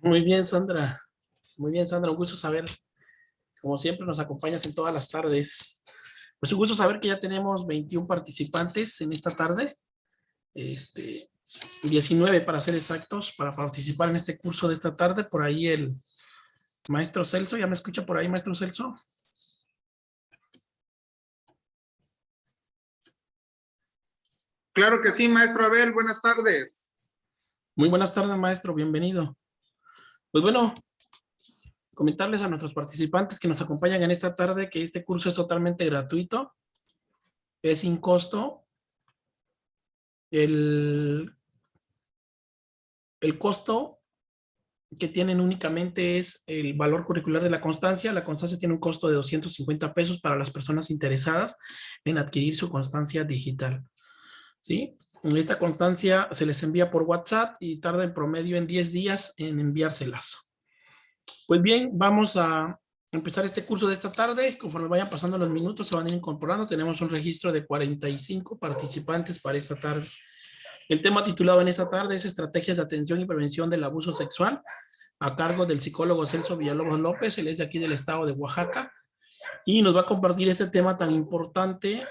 Muy bien, Sandra. Muy bien, Sandra. Un gusto saber, como siempre, nos acompañas en todas las tardes. Pues un gusto saber que ya tenemos 21 participantes en esta tarde. Este, 19 para ser exactos, para participar en este curso de esta tarde. Por ahí el maestro Celso, ¿ya me escucha por ahí, maestro Celso? Claro que sí, maestro Abel, buenas tardes. Muy buenas tardes, maestro, bienvenido. Pues bueno, comentarles a nuestros participantes que nos acompañan en esta tarde que este curso es totalmente gratuito, es sin costo. El costo que tienen únicamente es el valor curricular de la constancia. La constancia tiene un costo de 250 pesos para las personas interesadas en adquirir su constancia digital. ¿Sí? Esta constancia se les envía por WhatsApp y tarda en promedio en 10 días en enviárselas. Pues bien, vamos a empezar este curso de esta tarde. Conforme vayan pasando los minutos, se van a ir incorporando. Tenemos un registro de 45 participantes para esta tarde. El tema titulado en esta tarde es Estrategias de Atención y Prevención del Abuso Sexual, a cargo del psicólogo Celso Villalobos López. Él es de aquí del estado de Oaxaca y nos va a compartir este tema tan importante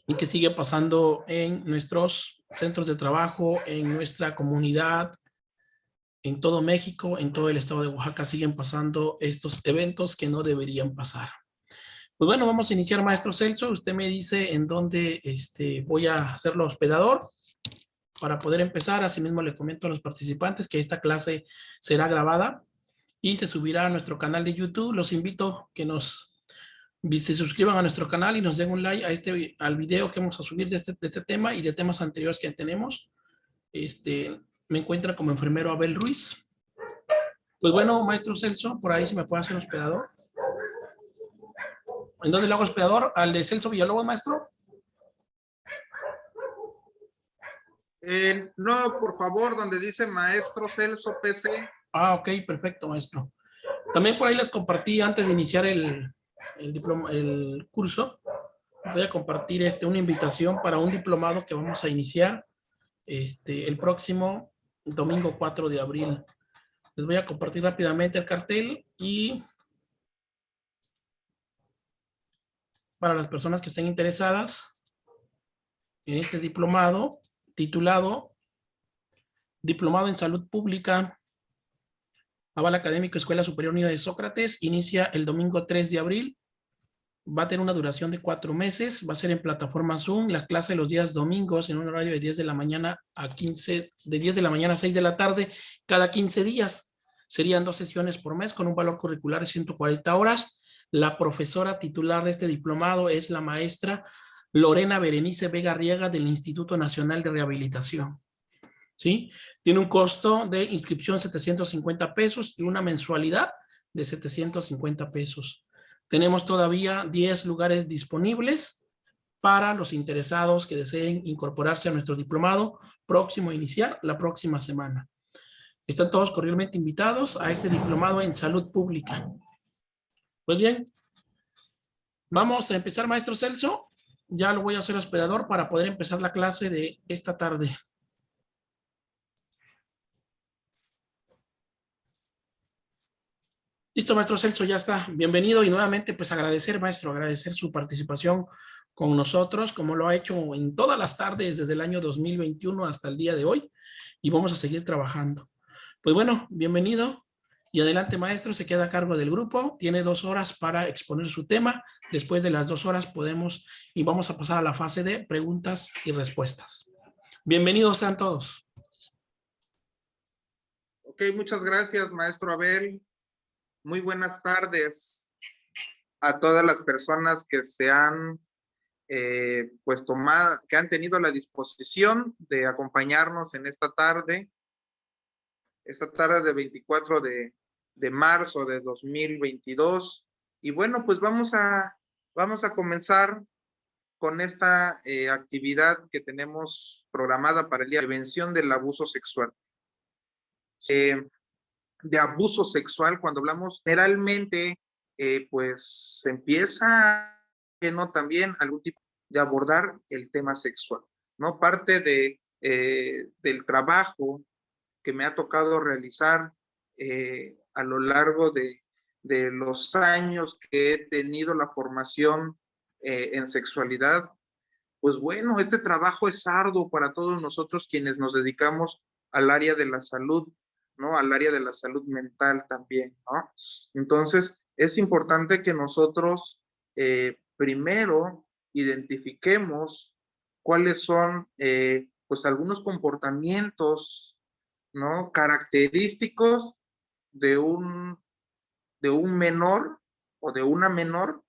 y que sigue pasando en nuestros centros de trabajo, en nuestra comunidad, en todo México, en todo el estado de Oaxaca siguen pasando estos eventos que no deberían pasar. Pues bueno, vamos a iniciar, maestro Celso. Usted me dice en dónde voy a hacerlo hospedador para poder empezar. Asimismo, le comento a los participantes que esta clase será grabada y se subirá a nuestro canal de YouTube. Los invito a que se suscriban a nuestro canal y nos den un like al video que vamos a subir de este tema y de temas anteriores que tenemos. Me encuentra como enfermero Abel Ruiz. Pues bueno, maestro Celso, por ahí se me puede hacer hospedador. ¿En dónde le hago hospedador? ¿Al de Celso Villalobos, maestro? No, por favor, donde dice maestro Celso PC. Ah, ok, perfecto, maestro. También por ahí les compartí antes de iniciar el curso. Voy a compartir una invitación para un diplomado que vamos a iniciar el próximo domingo 4 de abril. Les voy a compartir rápidamente el cartel y para las personas que estén interesadas en este diplomado titulado Diplomado en Salud Pública, Aval Académico Escuela Superior Unida de Sócrates, inicia el domingo 3 de abril. Va a tener una duración de 4 meses, va a ser en plataforma Zoom, la clase los días domingos en un horario de 10 de la mañana a 10 de la mañana a 6 de la tarde, cada 15 días. Serían 2 sesiones por mes con un valor curricular de 140 horas. La profesora titular de este diplomado es la maestra Lorena Berenice Vega Riega del Instituto Nacional de Rehabilitación. ¿Sí? Tiene un costo de inscripción 750 pesos y una mensualidad de 750 pesos. Tenemos todavía 10 lugares disponibles para los interesados que deseen incorporarse a nuestro diplomado próximo a iniciar la próxima semana. Están todos cordialmente invitados a este diplomado en salud pública. Pues bien, vamos a empezar, maestro Celso. Ya lo voy a hacer hospedador para poder empezar la clase de esta tarde. Listo, maestro Celso, ya está. Bienvenido y nuevamente pues agradecer, maestro, agradecer su participación con nosotros, como lo ha hecho en todas las tardes desde el año 2021 hasta el día de hoy, y vamos a seguir trabajando. Pues bueno, bienvenido y adelante, maestro, se queda a cargo del grupo, tiene 2 horas para exponer su tema. Después de las 2 horas podemos y vamos a pasar a la fase de preguntas y respuestas. Bienvenidos sean todos. Ok, muchas gracias, maestro Abel. Muy buenas tardes a todas las personas que se han pues tomado, que han tenido la disposición de acompañarnos en esta tarde de 24 de marzo de 2022. Y bueno, pues vamos a comenzar con esta actividad que tenemos programada para el día de prevención del abuso sexual. De abuso sexual, cuando hablamos generalmente, pues se empieza, ¿no? También algún tipo de abordar el tema sexual, ¿no? Parte del trabajo que me ha tocado realizar a lo largo de los años que he tenido la formación en sexualidad, pues bueno, este trabajo es arduo para todos nosotros quienes nos dedicamos al área de la salud, ¿no? Al área de la salud mental también, ¿no? Entonces, es importante que nosotros primero identifiquemos cuáles son, pues, algunos comportamientos, ¿no? Característicos de un menor o de una menor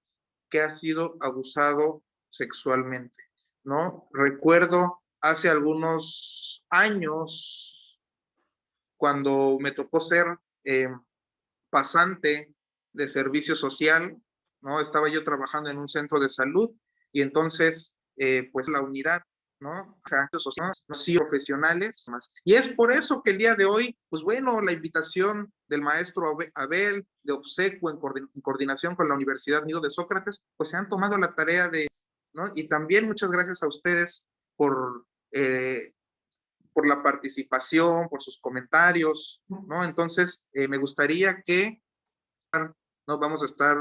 que ha sido abusado sexualmente, ¿no? Recuerdo hace algunos años, cuando me tocó ser pasante de servicio social, ¿no? Estaba yo trabajando en un centro de salud y entonces, pues la unidad, ¿no? Sí, profesionales. Y es por eso que el día de hoy, pues bueno, la invitación del maestro Abel de obsequio en coordinación con la Universidad Nido de Sócrates, pues se han tomado la tarea de, ¿no? Y también muchas gracias a ustedes por la participación, por sus comentarios, ¿no? Entonces, me gustaría que ¿no? Vamos a estar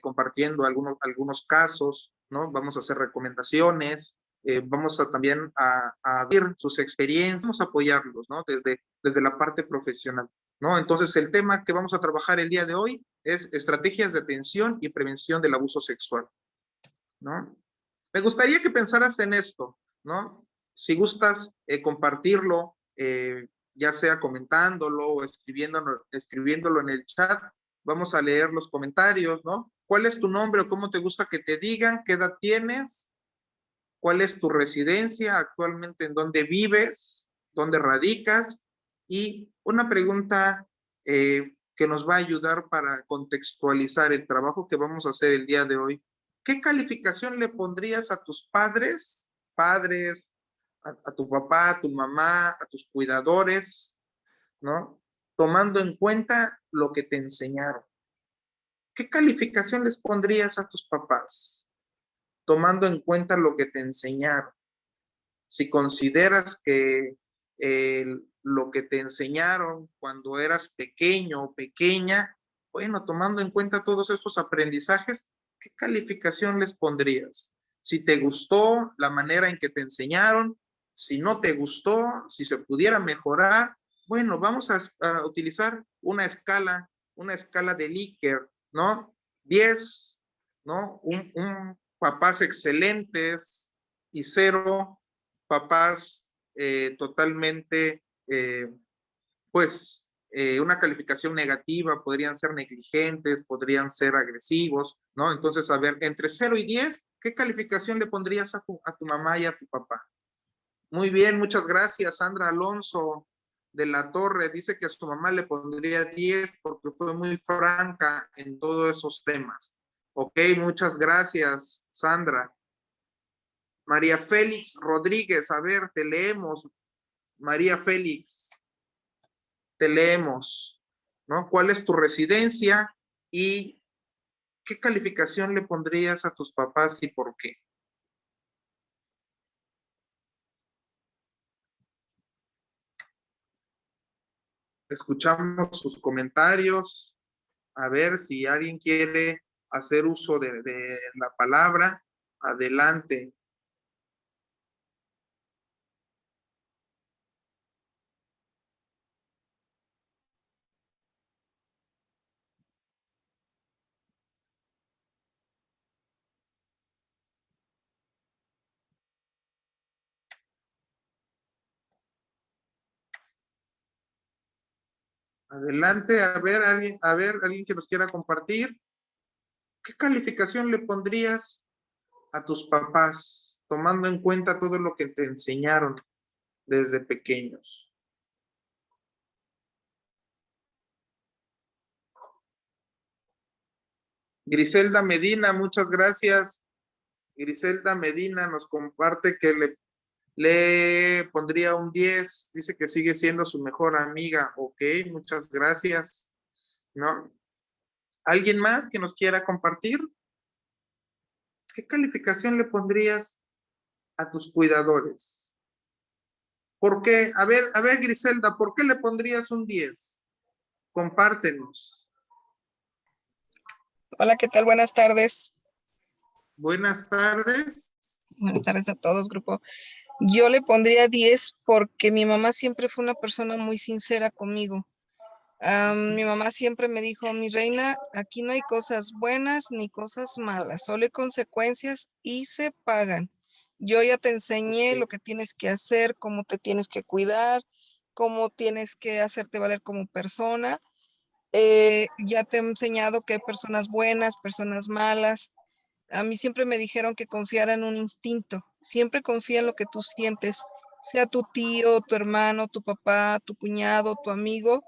compartiendo algunos casos, ¿no? Vamos a hacer recomendaciones, vamos a también a ver sus experiencias, vamos a apoyarlos, ¿no? Desde la parte profesional, ¿no? Entonces, el tema que vamos a trabajar el día de hoy es estrategias de atención y prevención del abuso sexual, ¿no? Me gustaría que pensaras en esto, ¿no? Si gustas compartirlo, ya sea comentándolo o escribiéndolo en el chat, vamos a leer los comentarios, ¿no? ¿Cuál es tu nombre o cómo te gusta que te digan? ¿Qué edad tienes? ¿Cuál es tu residencia actualmente? ¿En dónde vives? ¿Dónde radicas? Y una pregunta que nos va a ayudar para contextualizar el trabajo que vamos a hacer el día de hoy. ¿Qué calificación le pondrías a tus padres, a tu papá, a tu mamá, a tus cuidadores, ¿no? Tomando en cuenta lo que te enseñaron. ¿Qué calificación les pondrías a tus papás? Tomando en cuenta lo que te enseñaron. Si consideras que lo que te enseñaron cuando eras pequeño o pequeña, bueno, tomando en cuenta todos estos aprendizajes, ¿qué calificación les pondrías? Si te gustó la manera en que te enseñaron, si no te gustó, si se pudiera mejorar, bueno, vamos a utilizar una escala de Likert, ¿no? 10, ¿no? Un papás excelentes y 0 papás totalmente, pues, una calificación negativa, podrían ser negligentes, podrían ser agresivos, ¿no? Entonces, a ver, entre 0 y 10, ¿qué calificación le pondrías a tu mamá y a tu papá? Muy bien, muchas gracias. Sandra Alonso de la Torre dice que a su mamá le pondría 10 porque fue muy franca en todos esos temas. Ok, muchas gracias, Sandra. María Félix Rodríguez, a ver, te leemos. María Félix, te leemos, ¿no? ¿Cuál es tu residencia y qué calificación le pondrías a tus papás y por qué? Escuchamos sus comentarios, a ver si alguien quiere hacer uso de la palabra. Adelante. Adelante, a ver, alguien que nos quiera compartir. ¿Qué calificación le pondrías a tus papás, tomando en cuenta todo lo que te enseñaron desde pequeños? Griselda Medina, muchas gracias. Griselda Medina nos comparte que le pondría un 10, dice que sigue siendo su mejor amiga. Ok, muchas gracias. ¿No? ¿Alguien más que nos quiera compartir? ¿Qué calificación le pondrías a tus cuidadores? ¿Por qué? A ver, Griselda, ¿por qué le pondrías un 10? Compártenos. Hola, ¿qué tal? Buenas tardes. Buenas tardes. Buenas tardes a todos, grupo. Yo le pondría 10 porque mi mamá siempre fue una persona muy sincera conmigo. Mi mamá siempre me dijo, mi reina, aquí no hay cosas buenas ni cosas malas, solo hay consecuencias y se pagan. Yo ya te enseñé lo que tienes que hacer, cómo te tienes que cuidar, cómo tienes que hacerte valer como persona. Ya te he enseñado que hay personas buenas, personas malas. A mí siempre me dijeron que confiara en un instinto. Siempre confía en lo que tú sientes, sea tu tío, tu hermano, tu papá, tu cuñado, tu amigo.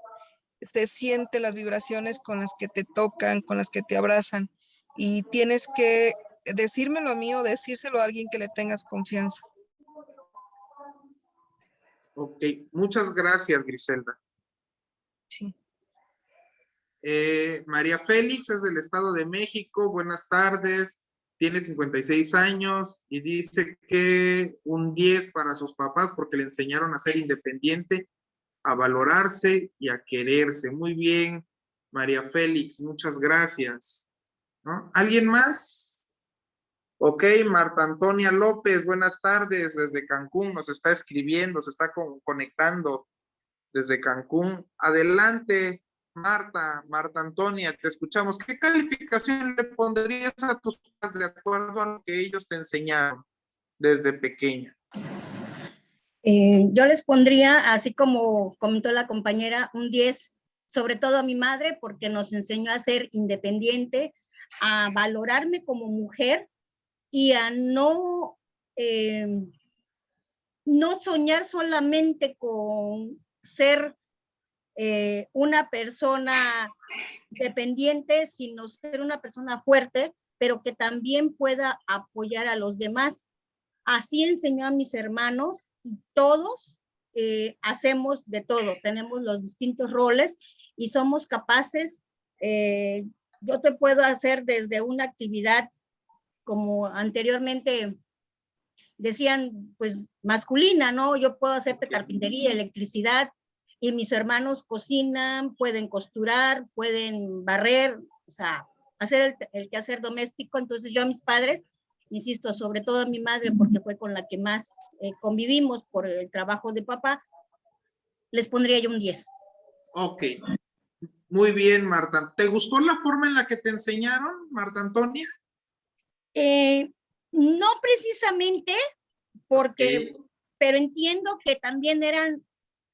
Se siente las vibraciones con las que te tocan, con las que te abrazan. Y tienes que decírmelo a mí o decírselo a alguien que le tengas confianza. Ok, muchas gracias, Griselda. Sí. María Félix es del Estado de México. Buenas tardes. Tiene 56 años y dice que un 10 para sus papás porque le enseñaron a ser independiente, a valorarse y a quererse. Muy bien, María Félix, muchas gracias. ¿No? ¿Alguien más? Ok, Marta Antonia López, buenas tardes desde Cancún, nos está escribiendo, se está conectando desde Cancún. Adelante, Marta Antonia, te escuchamos. ¿Qué calificación le pondrías a tus padres de acuerdo a lo que ellos te enseñaron desde pequeña? Yo les pondría, así como comentó la compañera, un 10, sobre todo a mi madre, porque nos enseñó a ser independiente, a valorarme como mujer y a no soñar solamente con ser una persona dependiente, sino ser una persona fuerte, pero que también pueda apoyar a los demás. Así enseñó a mis hermanos y todos hacemos de todo, tenemos los distintos roles y somos capaces. Yo te puedo hacer desde una actividad como anteriormente decían, pues masculina, ¿no? Yo puedo hacerte carpintería, electricidad, y mis hermanos cocinan, pueden costurar, pueden barrer, o sea, hacer el quehacer doméstico. Entonces yo a mis padres, insisto, sobre todo a mi madre, porque fue con la que más convivimos por el trabajo de papá, les pondría yo un 10. Ok, muy bien, Marta. ¿Te gustó la forma en la que te enseñaron, Marta Antonia? No precisamente, porque, pero entiendo que también eran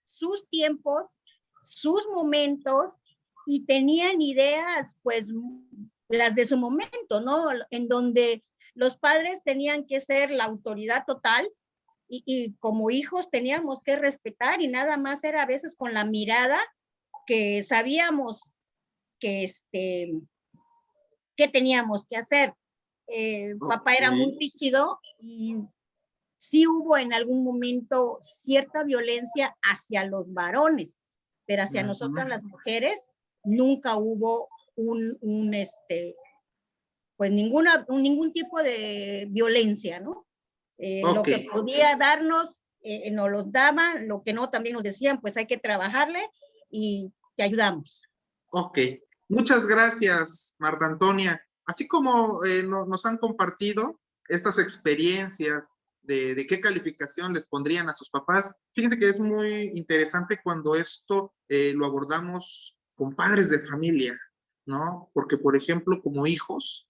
sus tiempos, sus momentos, y tenían ideas, pues, las de su momento, ¿no? En donde los padres tenían que ser la autoridad total y como hijos teníamos que respetar y nada más era a veces con la mirada que sabíamos que, que teníamos que hacer. Papá era muy rígido y sí hubo en algún momento cierta violencia hacia los varones, pero hacia nosotras las mujeres nunca hubo pues ningún tipo de violencia, ¿no? Lo que podía darnos, nos lo daban, lo que no también nos decían, pues hay que trabajarle y te ayudamos. Ok, muchas gracias, Marta Antonia. Así como nos han compartido estas experiencias de qué calificación les pondrían a sus papás, fíjense que es muy interesante cuando esto lo abordamos con padres de familia, ¿no? Porque, por ejemplo, como hijos,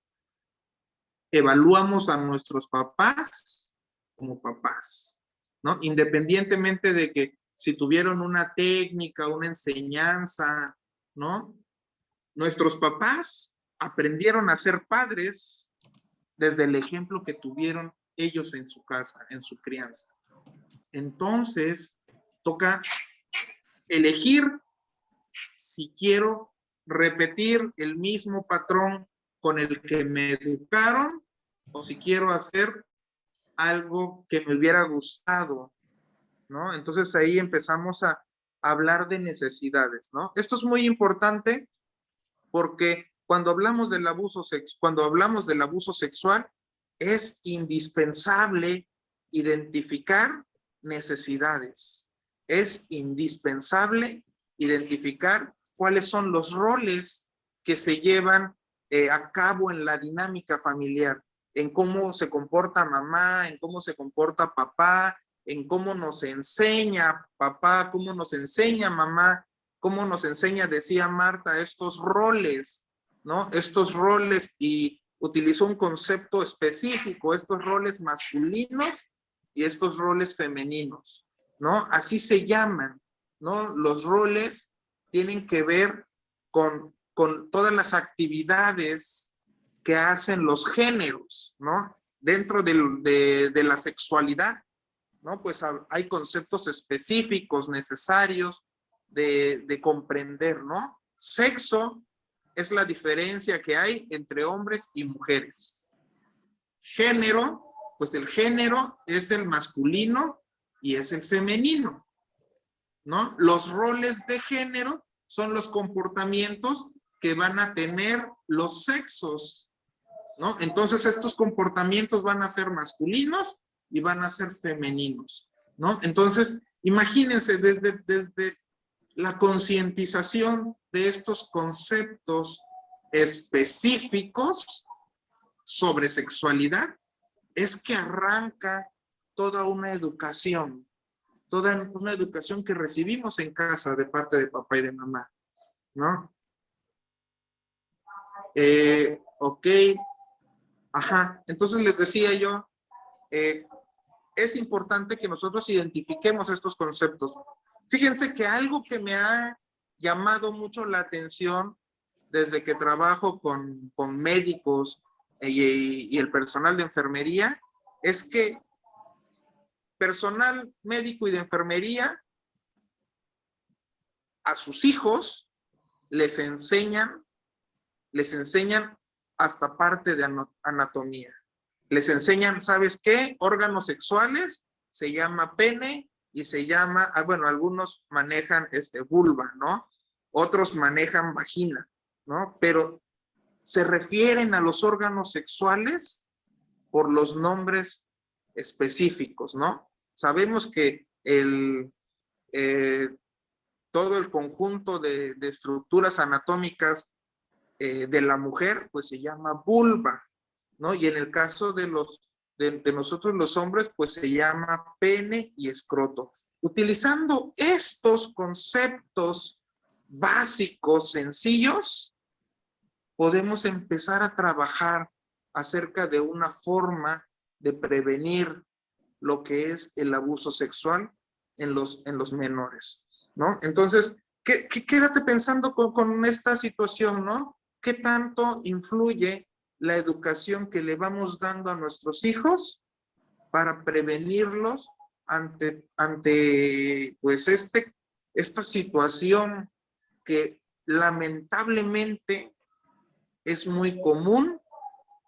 evaluamos a nuestros papás como papás, ¿no? Independientemente de que si tuvieron una técnica, una enseñanza, ¿no? Nuestros papás aprendieron a ser padres desde el ejemplo que tuvieron ellos en su casa, en su crianza. Entonces, toca elegir si quiero repetir el mismo patrón con el que me educaron o si quiero hacer algo que me hubiera gustado, ¿no? Entonces ahí empezamos a hablar de necesidades, ¿no? Esto es muy importante porque cuando hablamos del abuso sexual es indispensable identificar necesidades. Es indispensable identificar cuáles son los roles que se llevan a cabo en la dinámica familiar, en cómo se comporta mamá, en cómo se comporta papá, en cómo nos enseña papá, cómo nos enseña mamá, cómo nos enseña, decía Marta, estos roles, ¿no? Estos roles, y utilizó un concepto específico, estos roles masculinos y estos roles femeninos, ¿no? Así se llaman, ¿no? Los roles tienen que ver con todas las actividades que hacen los géneros, ¿no? Dentro de la sexualidad, ¿no? Pues hay conceptos específicos necesarios de comprender, ¿no? Sexo es la diferencia que hay entre hombres y mujeres. Género, pues el género es el masculino y es el femenino, ¿no? Los roles de género son los comportamientos que van a tener los sexos, ¿no? Entonces estos comportamientos van a ser masculinos y van a ser femeninos, ¿no? Entonces, imagínense desde la concientización de estos conceptos específicos sobre sexualidad, es que arranca toda una educación que recibimos en casa de parte de papá y de mamá, ¿no? Ok, ajá, entonces les decía yo, es importante que nosotros identifiquemos estos conceptos. Fíjense que algo que me ha llamado mucho la atención desde que trabajo con médicos y el personal de enfermería, es que personal médico y de enfermería a sus hijos les enseñan hasta parte de anatomía. Les enseñan, ¿sabes qué? Órganos sexuales, se llama pene y se llama, bueno, algunos manejan vulva, ¿no? Otros manejan vagina, ¿no? Pero se refieren a los órganos sexuales por los nombres específicos, ¿no? Sabemos que todo el conjunto de estructuras anatómicas de la mujer, pues se llama vulva, ¿no? Y en el caso de nosotros los hombres, pues se llama pene y escroto. Utilizando estos conceptos básicos, sencillos, podemos empezar a trabajar acerca de una forma de prevenir lo que es el abuso sexual en los menores, ¿no? Entonces, quédate pensando con esta situación, ¿no? ¿Qué tanto influye la educación que le vamos dando a nuestros hijos para prevenirlos ante pues esta situación que lamentablemente es muy común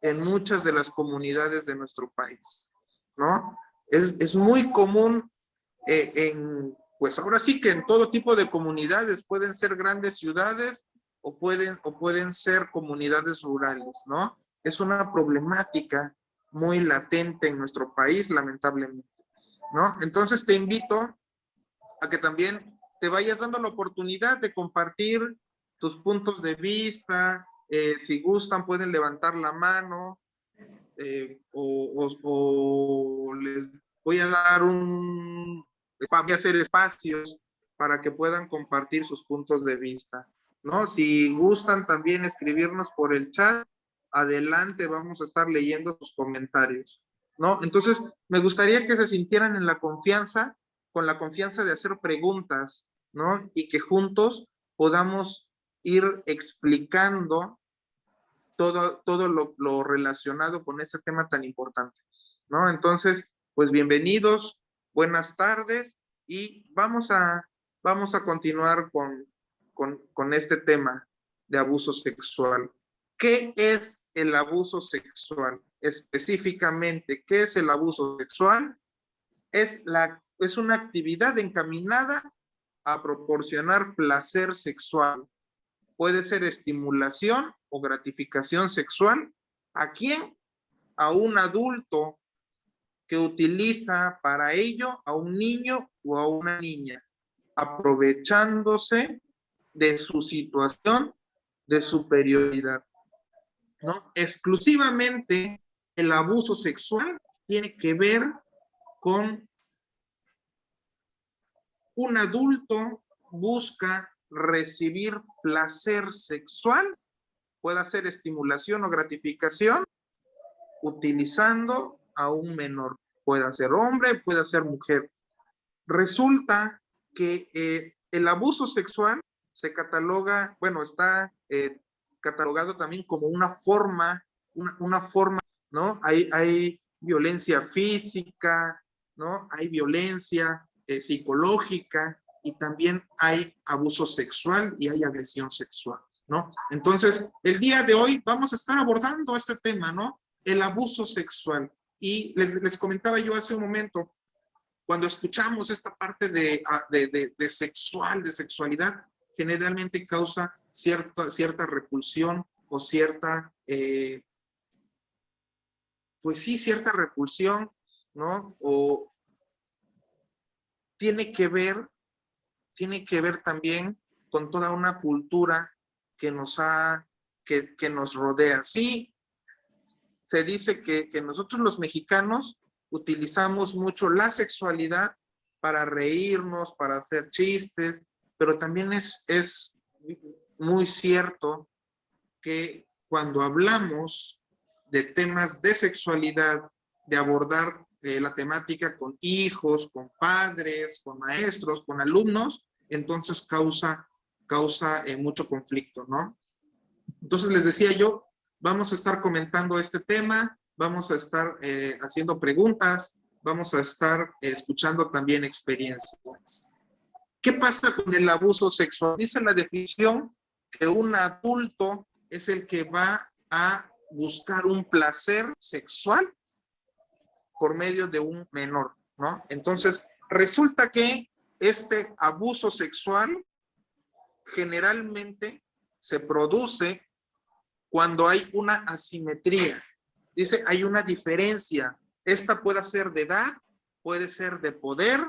en muchas de las comunidades de nuestro país, ¿no? Es muy común pues ahora sí que en todo tipo de comunidades, pueden ser grandes ciudades o pueden ser comunidades rurales, ¿no? Es una problemática muy latente en nuestro país, lamentablemente, ¿no? Entonces te invito a que también te vayas dando la oportunidad de compartir tus puntos de vista. Si gustan, pueden levantar la mano o les voy a dar voy a hacer espacios para que puedan compartir sus puntos de vista, ¿no? Si gustan también escribirnos por el chat, adelante, vamos a estar leyendo sus comentarios, ¿no? Entonces, me gustaría que se sintieran en la confianza, con la confianza de hacer preguntas, ¿no? Y que juntos podamos ir explicando todo lo relacionado con este tema tan importante, ¿no? Entonces, pues bienvenidos, buenas tardes y vamos a continuar con este tema de abuso sexual. ¿Qué es el abuso sexual? Específicamente, ¿qué es el abuso sexual? Es una actividad encaminada a proporcionar placer sexual. Puede ser estimulación o gratificación sexual. ¿A quién? A un adulto que utiliza para ello a un niño o a una niña, aprovechándose de su situación de superioridad, ¿no? Exclusivamente el abuso sexual tiene que ver con un adulto busca recibir placer sexual, puede ser estimulación o gratificación, utilizando a un menor. Puede ser hombre, puede ser mujer. Resulta que el abuso sexual se cataloga, bueno, está catalogado también como una forma, ¿no? Hay violencia física, ¿no? Hay violencia psicológica y también hay abuso sexual y hay agresión sexual, ¿no? Entonces, el día de hoy vamos a estar abordando este tema, ¿no? El abuso sexual. Y les comentaba yo hace un momento, cuando escuchamos esta parte de sexualidad, generalmente causa cierta repulsión o cierta, pues sí, cierta repulsión, ¿no? O tiene que ver también con toda una cultura que nos rodea. Sí, se dice que nosotros los mexicanos utilizamos mucho la sexualidad para reírnos, para hacer chistes, pero también es muy cierto que cuando hablamos de temas de sexualidad, de abordar la temática con hijos, con padres, con maestros, con alumnos, entonces causa mucho conflicto, ¿no? Entonces les decía yo, vamos a estar comentando este tema, vamos a estar haciendo preguntas, vamos a estar escuchando también experiencias. ¿Qué pasa con el abuso sexual? Dice la definición que un adulto es el que va a buscar un placer sexual por medio de un menor, ¿no? Entonces, resulta que este abuso sexual generalmente se produce cuando hay una asimetría. Dice, hay una diferencia. Esta puede ser de edad, puede ser de poder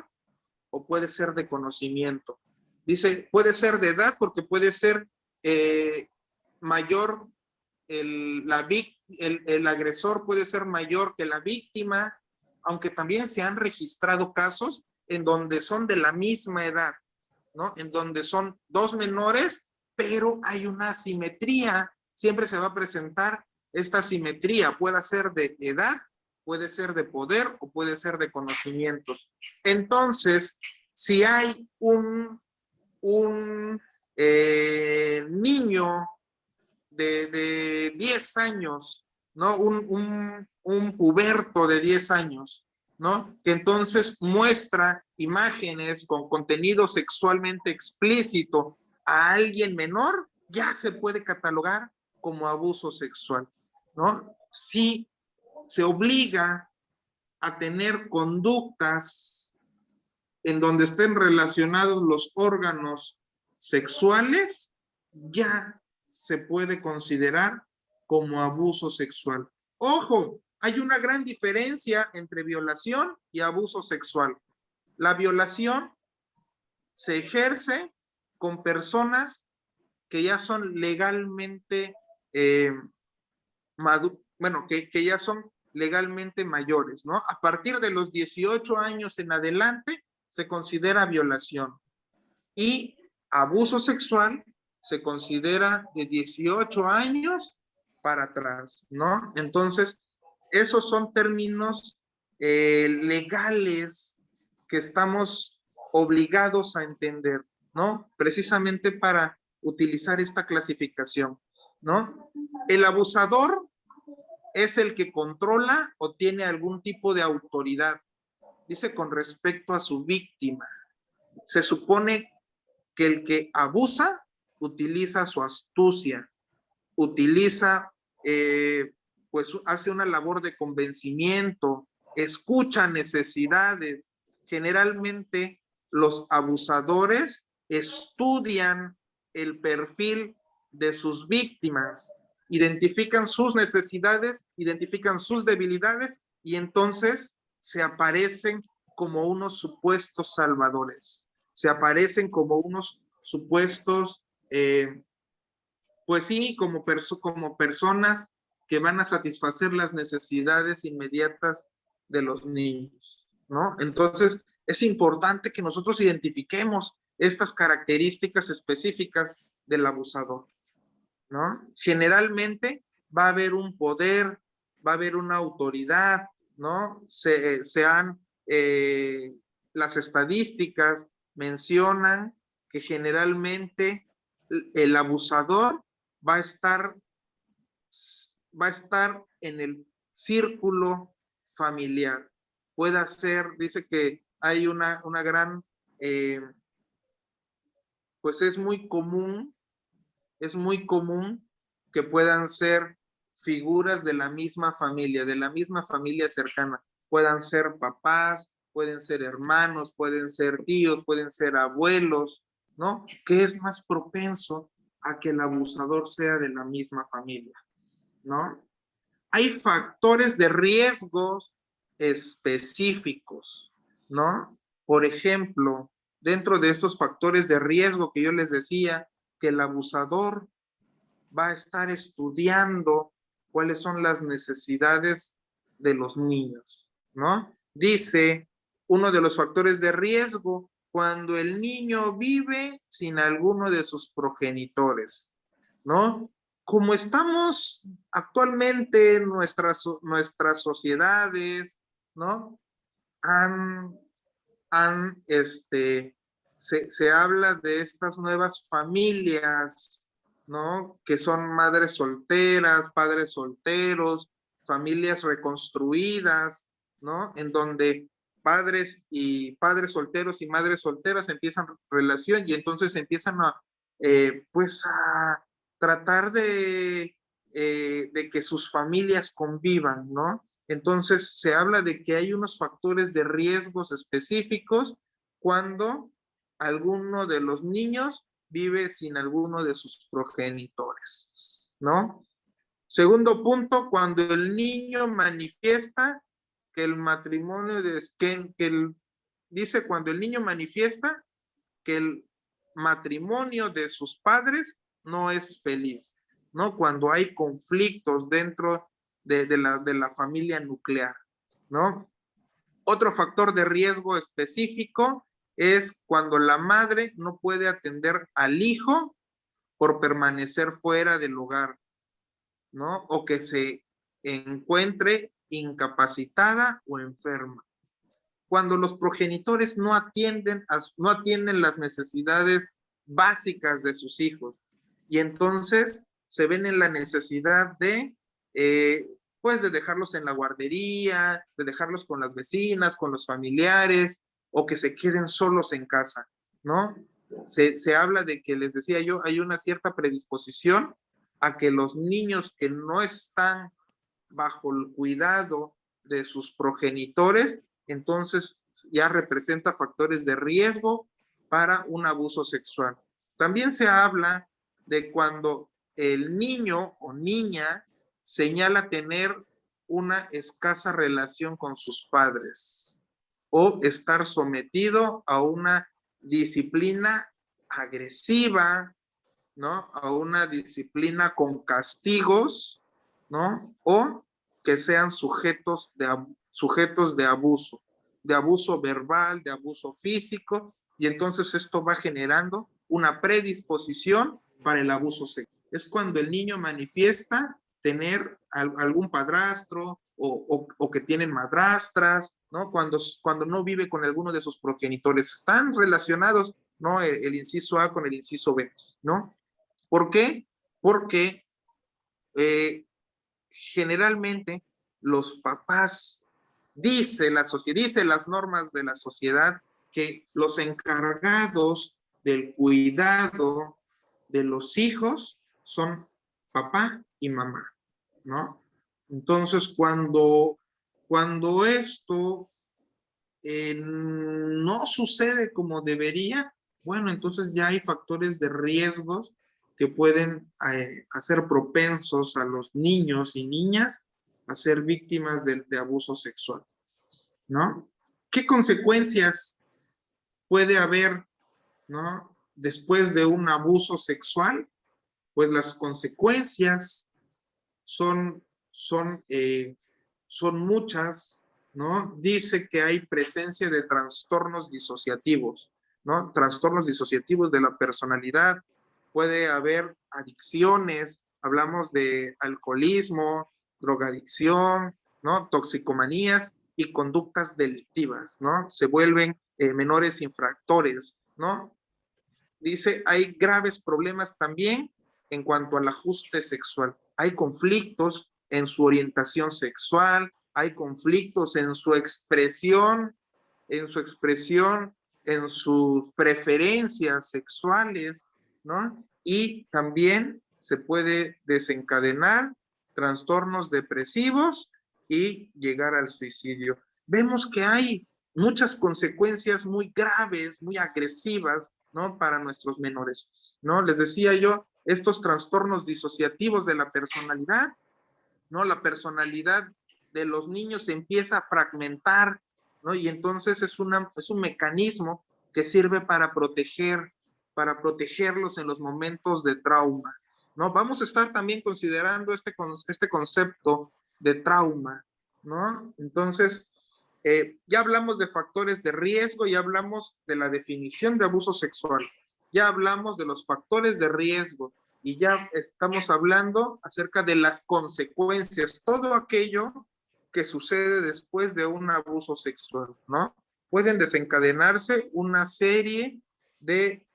o puede ser de conocimiento. Dice, puede ser de edad porque puede ser mayor, el agresor puede ser mayor que la víctima, aunque también se han registrado casos en donde son de la misma edad, ¿no? En donde son dos menores, pero hay una asimetría. Siempre se va a presentar esta asimetría, puede ser de edad, puede ser de poder o puede ser de conocimientos. Entonces, si hay un niño de 10 años, ¿no? Un puberto de 10 años, ¿no? Que entonces muestra imágenes con contenido sexualmente explícito a alguien menor, ya se puede catalogar como abuso sexual, ¿no? Si se obliga a tener conductas en donde estén relacionados los órganos sexuales, ya se puede considerar como abuso sexual. Ojo, hay una gran diferencia entre violación y abuso sexual. La violación se ejerce con personas que ya son legalmente, que ya son legalmente mayores, ¿no? A partir de los 18 años en adelante se considera violación. Y abuso sexual se considera de 18 años para atrás, ¿no? Entonces, esos son términos legales que estamos obligados a entender, ¿no? Precisamente para utilizar esta clasificación, ¿no? El abusador es el que controla o tiene algún tipo de autoridad. Dice con respecto a su víctima. Se supone que el que abusa utiliza su astucia, utiliza, pues hace una labor de convencimiento, escucha necesidades. Generalmente los abusadores estudian el perfil de sus víctimas, identifican sus necesidades, identifican sus debilidades y entonces se aparecen como unos supuestos salvadores, se aparecen como unos supuestos, pues sí, como personas que van a satisfacer las necesidades inmediatas de los niños, ¿no? Entonces, es importante que nosotros identifiquemos estas características específicas del abusador, ¿no? Generalmente va a haber un poder, va a haber una autoridad, ¿no? Las estadísticas mencionan que generalmente el abusador va a estar en el círculo familiar. Puede ser, dice que hay una gran, pues es muy común que puedan ser figuras de la misma familia cercana. Puedan ser papás, pueden ser hermanos, pueden ser tíos, pueden ser abuelos, ¿no? Que es más propenso a que el abusador sea de la misma familia, ¿no? Hay factores de riesgos específicos, ¿no? Por ejemplo, dentro de estos factores de riesgo que yo les decía, que el abusador va a estar estudiando cuáles son las necesidades de los niños, ¿no? Dice, uno de los factores de riesgo, cuando el niño vive sin alguno de sus progenitores, ¿no? Como estamos actualmente en nuestras sociedades, ¿no? Se habla de estas nuevas familias, ¿no? Que son madres solteras, padres solteros, familias reconstruidas, ¿no? En donde padres solteros y madres solteras empiezan relación y entonces empiezan pues a tratar de que sus familias convivan, ¿no? Entonces se habla de que hay unos factores de riesgos específicos cuando alguno de los niños vive sin alguno de sus progenitores, ¿no? Segundo punto, cuando el niño manifiesta que el matrimonio, dice cuando el niño manifiesta que el matrimonio de sus padres no es feliz, ¿no? Cuando hay conflictos dentro de la familia nuclear, ¿no? Otro factor de riesgo específico es cuando la madre no puede atender al hijo por permanecer fuera del hogar, ¿no? O que se encuentre incapacitada o enferma. Cuando los progenitores no atienden las necesidades básicas de sus hijos y entonces se ven en la necesidad de pues de dejarlos en la guardería, de dejarlos con las vecinas, con los familiares o que se queden solos en casa, ¿no? Se habla de que, les decía yo, hay una cierta predisposición a que los niños que no están bajo el cuidado de sus progenitores, entonces ya representa factores de riesgo para un abuso sexual. También se habla de cuando el niño o niña señala tener una escasa relación con sus padres o estar sometido a una disciplina agresiva, ¿no? A una disciplina con castigos, ¿no? O que sean sujetos de abuso verbal, de abuso físico, y entonces esto va generando una predisposición para el abuso sexual. Es cuando el niño manifiesta tener algún padrastro o que tienen madrastras, ¿no? Cuando no vive con alguno de sus progenitores. Están relacionados, ¿no? El inciso A con el inciso B, ¿no? ¿Por qué? Porque generalmente los papás, dice las normas de la sociedad, que los encargados del cuidado de los hijos son papá y mamá, ¿no? Entonces, cuando esto no sucede como debería, bueno, entonces ya hay factores de riesgos que pueden hacer propensos a los niños y niñas a ser víctimas de abuso sexual. ¿no? ¿Qué consecuencias puede haber, ¿no? Después de un abuso sexual? Pues las consecuencias son muchas, ¿no? Dice que hay presencia de trastornos disociativos, ¿no? Trastornos disociativos de la personalidad. Puede haber adicciones, hablamos de alcoholismo, drogadicción, ¿no? Toxicomanías y conductas delictivas, ¿no? Se vuelven menores infractores, ¿no? Dice, hay graves problemas también en cuanto al ajuste sexual. Hay conflictos en su orientación sexual, hay conflictos en su expresión, en sus preferencias sexuales, ¿no? Y también se puede desencadenar trastornos depresivos y llegar al suicidio. Vemos que hay muchas consecuencias muy graves, muy agresivas, ¿no? Para nuestros menores, ¿no? Les decía yo, estos trastornos disociativos de la personalidad, ¿no? La personalidad de los niños se empieza a fragmentar, ¿no? Y entonces es un mecanismo que sirve para protegerlos en los momentos de trauma, ¿no? Vamos a estar también considerando este concepto de trauma, ¿no? Entonces, ya hablamos de factores de riesgo, ya hablamos de la definición de abuso sexual, ya hablamos de los factores de riesgo y ya estamos hablando acerca de las consecuencias, todo aquello que sucede después de un abuso sexual, ¿no? Pueden desencadenarse una serie de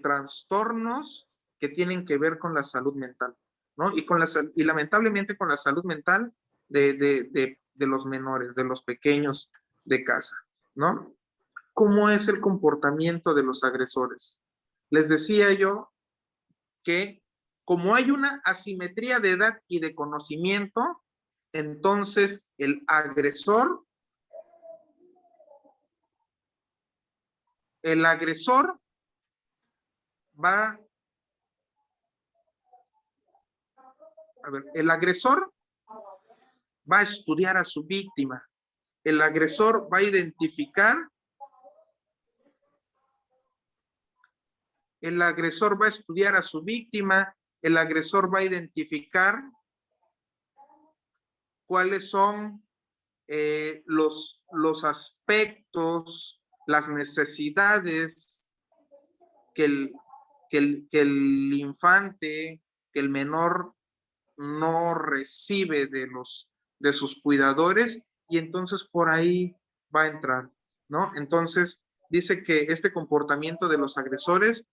trastornos que tienen que ver con la salud mental, ¿no? Y lamentablemente con la salud mental de los menores, de los pequeños de casa, ¿no? ¿Cómo es el comportamiento de los agresores? Les decía yo que como hay una asimetría de edad y de conocimiento, entonces el agresor va, el agresor va a estudiar a su víctima, el agresor va a identificar, el agresor va a estudiar a su víctima, el agresor va a identificar cuáles son los aspectos, las necesidades que el infante, que el menor no recibe de sus cuidadores, y entonces por ahí va a entrar, ¿no? Entonces dice que este comportamiento de los agresores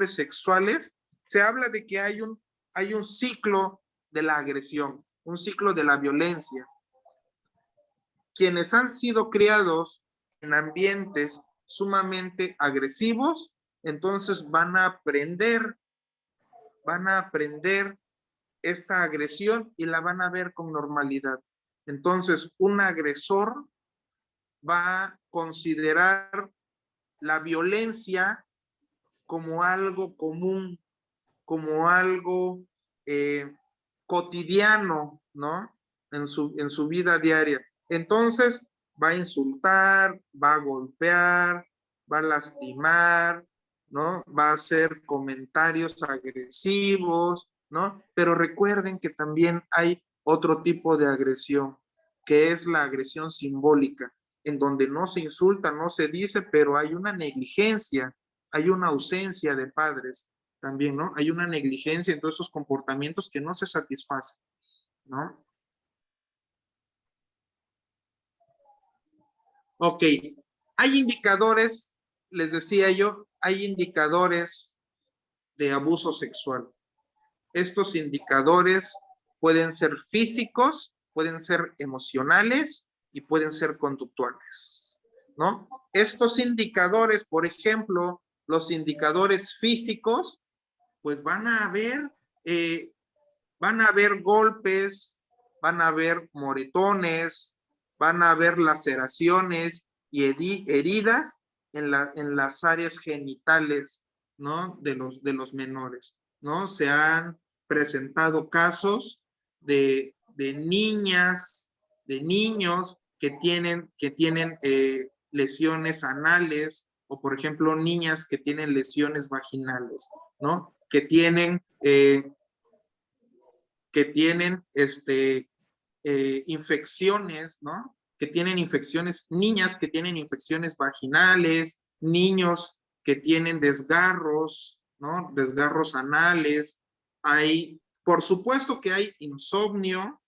sexuales, se habla de que hay un ciclo de la agresión, un ciclo de la violencia. Quienes han sido criados en ambientes sumamente agresivos, entonces van a aprender esta agresión y la van a ver con normalidad. Entonces, un agresor va a considerar la violencia como algo común, como algo cotidiano, ¿no? En su vida diaria. Entonces, va a insultar, va a golpear, va a lastimar, ¿no? Va a hacer comentarios agresivos, ¿no? Pero recuerden que también hay otro tipo de agresión, que es la agresión simbólica, en donde no se insulta, no se dice, pero hay una negligencia, hay una ausencia de padres también, ¿no? Hay una negligencia en todos esos comportamientos que no se satisfacen, ¿no? Ok, hay indicadores, les decía yo, hay indicadores de abuso sexual. Estos indicadores pueden ser físicos, pueden ser emocionales y pueden ser conductuales, ¿no? Estos indicadores, por ejemplo, los indicadores físicos, pues van a haber golpes, van a haber moretones, van a haber laceraciones y heridas en las áreas genitales, ¿no? De los menores, ¿no? Se han presentado casos de niñas de niños que tienen lesiones anales, o por ejemplo niñas que tienen lesiones vaginales, ¿no? Que tienen infecciones, ¿no? Que tienen infecciones, niñas que tienen infecciones vaginales, niños que tienen desgarros, ¿no? Desgarros anales. Por supuesto que hay insomnio,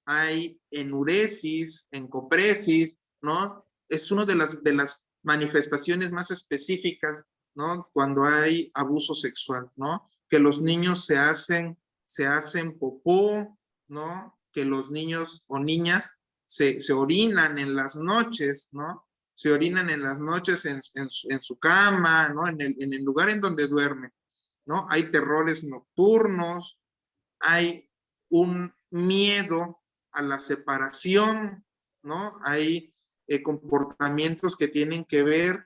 hay enuresis, encopresis, ¿no? Es una de las manifestaciones más específicas, ¿no? Cuando hay abuso sexual, ¿no? Que los niños se hacen popó, ¿no? Que los niños o niñas se orinan en las noches, ¿no? Se orinan en las noches en su cama, ¿no? En el lugar en donde duermen, ¿no? Hay terrores nocturnos, hay un miedo a la separación, ¿no? Hay comportamientos que tienen que ver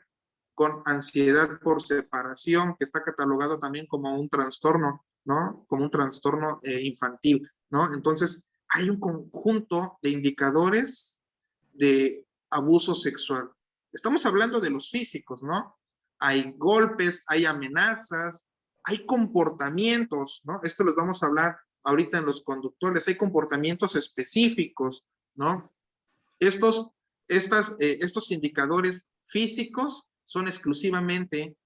con ansiedad por separación, que está catalogado también como un trastorno, ¿no? Como un trastorno infantil, ¿no? Entonces, hay un conjunto de indicadores de abuso sexual. Estamos hablando de los físicos, ¿no? Hay golpes, hay amenazas, hay comportamientos, ¿no? Esto los vamos a hablar ahorita en los conductores, hay comportamientos específicos, ¿no? Estos indicadores físicos son exclusivamente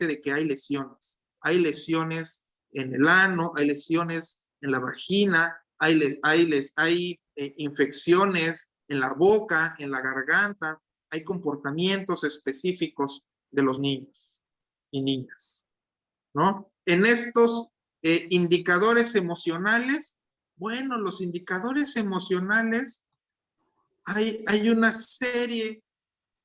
de que hay lesiones. Hay lesiones en el ano, hay lesiones en la vagina, hay infecciones en la boca, en la garganta, hay comportamientos específicos de los niños y niñas, ¿no? En estos indicadores emocionales, bueno, los indicadores emocionales, hay una serie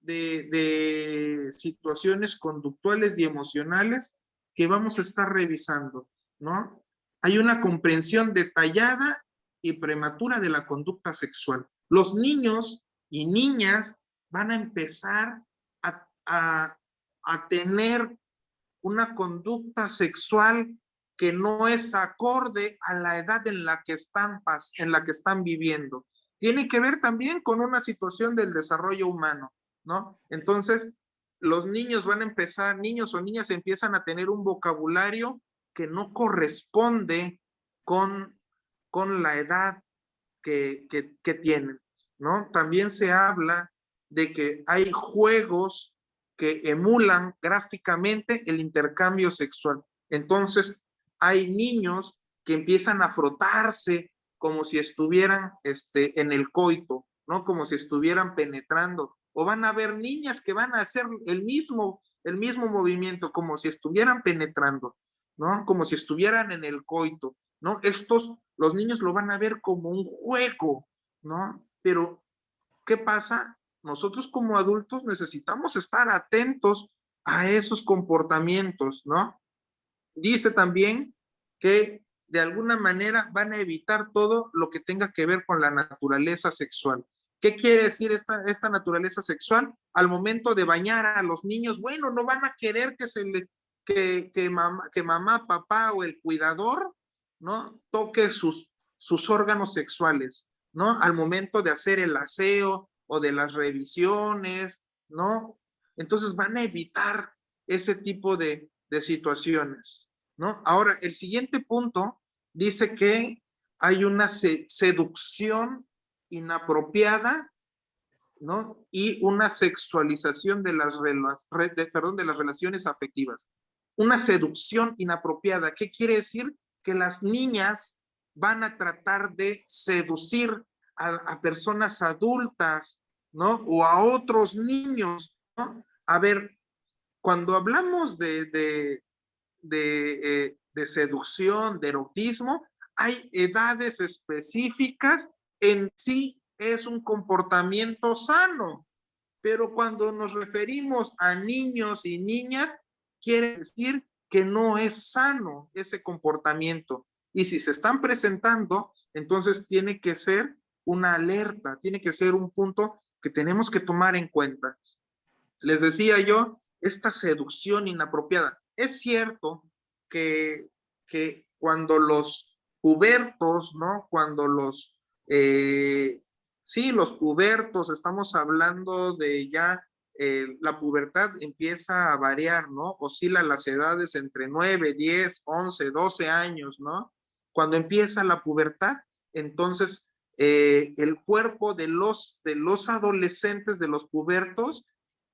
de situaciones conductuales y emocionales que vamos a estar revisando, ¿no? Hay una comprensión detallada y prematura de la conducta sexual. Los niños y niñas van a empezar a tener una conducta sexual que no es acorde a la edad en la que están viviendo. Tiene que ver también con una situación del desarrollo humano, ¿no? Entonces, los niños niños o niñas empiezan a tener un vocabulario que no corresponde con la edad que tienen, ¿no? También se habla de que hay juegos que emulan gráficamente el intercambio sexual. Entonces, hay niños que empiezan a frotarse como si estuvieran en el coito, ¿no? Como si estuvieran penetrando. O van a ver niñas que van a hacer el mismo movimiento, como si estuvieran penetrando, ¿no? Como si estuvieran en el coito, ¿no? Los niños lo van a ver como un juego, ¿no? Pero, ¿qué pasa? Nosotros como adultos necesitamos estar atentos a esos comportamientos, ¿no? Dice también que de alguna manera van a evitar todo lo que tenga que ver con la naturaleza sexual. ¿Qué quiere decir esta naturaleza sexual? Al momento de bañar a los niños, bueno, no van a querer que mamá, papá o el cuidador, ¿no? Toque sus órganos sexuales, ¿no? Al momento de hacer el aseo o de las revisiones, ¿no? Entonces van a evitar ese tipo de situaciones, ¿no? Ahora, el siguiente punto dice que hay una seducción inapropiada, ¿no? Y una sexualización de las relaciones afectivas. Una seducción inapropiada. ¿Qué quiere decir? Que las niñas van a tratar de seducir a personas adultas, ¿no? O a otros niños, ¿no? A ver, cuando hablamos de seducción, de erotismo, hay edades específicas, en sí es un comportamiento sano, pero cuando nos referimos a niños y niñas, quiere decir que no es sano ese comportamiento. Y si se están presentando, entonces tiene que ser una alerta, tiene que ser un punto que tenemos que tomar en cuenta. Les decía yo, esta seducción inapropiada. Es cierto que cuando los pubertos, ¿no? Cuando los Sí, los pubertos, estamos hablando de ya, la pubertad empieza a variar, ¿no? Oscila las edades entre 9, 10, 11, 12 años, ¿no? Cuando empieza la pubertad, entonces el cuerpo de los adolescentes, de los pubertos,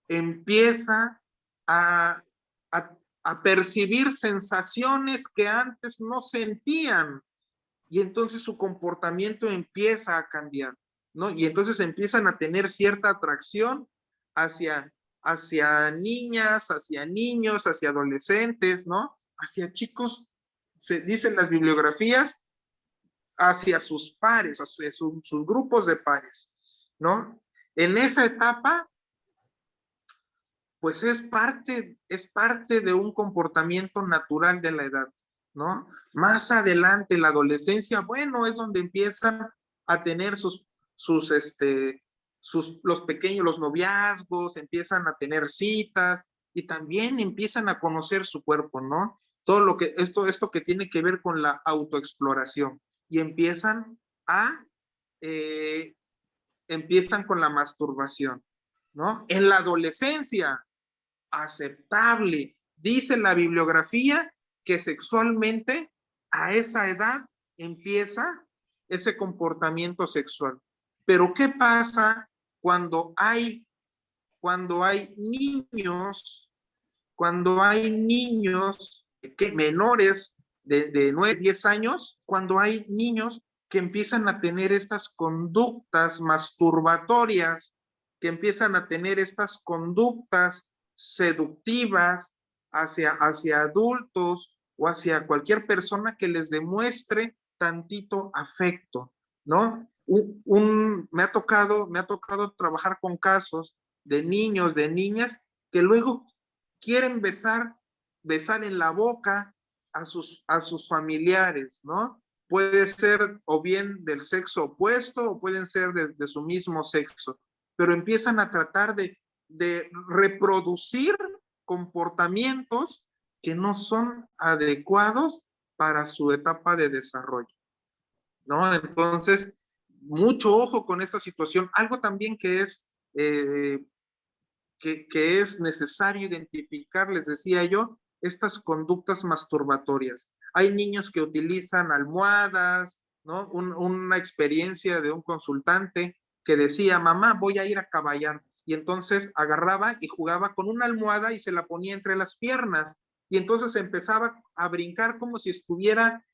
empieza a, a percibir sensaciones que antes no sentían, y entonces su comportamiento empieza a cambiar, ¿no? Y entonces empiezan a tener cierta atracción hacia niñas, hacia niños, hacia adolescentes, ¿no? Hacia chicos, se dicen las bibliografías, hacia sus pares, hacia sus grupos de pares, ¿no? En esa etapa, pues es parte de un comportamiento natural de la edad, ¿no? Más adelante, la adolescencia, bueno, es donde empiezan a tener los pequeños, los noviazgos, empiezan a tener citas y también empiezan a conocer su cuerpo, ¿no? Todo lo que, esto que tiene que ver con la autoexploración, y empiezan con la masturbación, ¿no? En la adolescencia, aceptable. Dice la bibliografía que sexualmente a esa edad empieza ese comportamiento sexual. Pero ¿qué pasa cuando hay niños menores de 9, 10 años, cuando hay niños que empiezan a tener estas conductas masturbatorias, que empiezan a tener estas conductas seductivas hacia adultos o hacia cualquier persona que les demuestre tantito afecto, ¿no? Me ha tocado trabajar con casos de niños, de niñas que luego quieren besar en la boca a sus familiares, ¿no? Puede ser o bien del sexo opuesto o pueden ser de su mismo sexo, pero empiezan a tratar de reproducir comportamientos que no son adecuados para su etapa de desarrollo, ¿no? Entonces, mucho ojo con esta situación. Algo también que es necesario identificar, les decía yo, estas conductas masturbatorias. Hay niños que utilizan almohadas, ¿no? Una experiencia de un consultante que decía, mamá, voy a ir a caballar. Y entonces agarraba y jugaba con una almohada y se la ponía entre las piernas. Y entonces empezaba a brincar como si estuviera,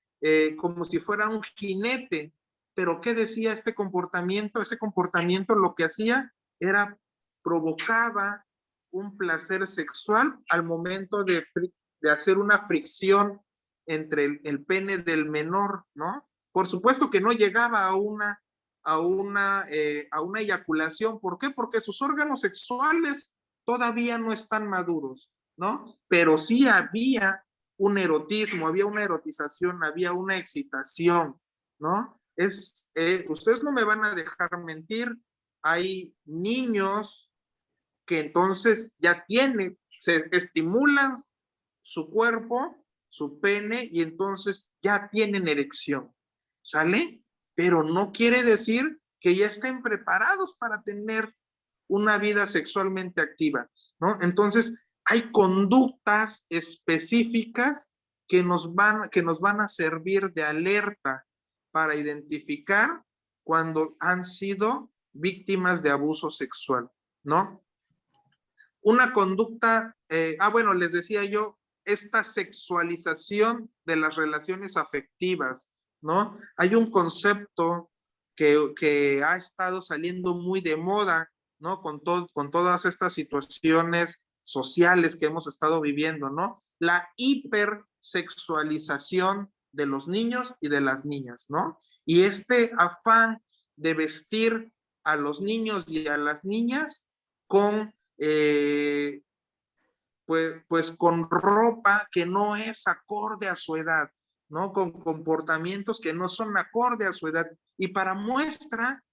como si fuera un jinete. Pero ¿qué decía este comportamiento? Ese comportamiento lo que hacía era provocaba un placer sexual al momento de hacer una fricción entre el pene del menor, ¿no? Por supuesto que no llegaba a una eyaculación. ¿Por qué? Porque sus órganos sexuales todavía no están maduros, ¿no? Pero sí había un erotismo, había una erotización, había una excitación, ¿no? Ustedes no me van a dejar mentir, hay niños que entonces ya se estimulan su cuerpo, su pene, y entonces ya tienen erección, ¿sale? Pero no quiere decir que ya estén preparados para tener una vida sexualmente activa, ¿no? Entonces, hay conductas específicas que nos van a servir de alerta para identificar cuando han sido víctimas de abuso sexual, ¿no? Una conducta, bueno, les decía yo, esta sexualización de las relaciones afectivas, ¿no? Hay un concepto que ha estado saliendo muy de moda, ¿no? Con todas estas situaciones sociales que hemos estado viviendo, ¿no? La hipersexualización de los niños y de las niñas, ¿no? Y este afán de vestir a los niños y a las niñas con pues con ropa que no es acorde a su edad, ¿no? Con comportamientos que no son acorde a su edad. Y para muestra,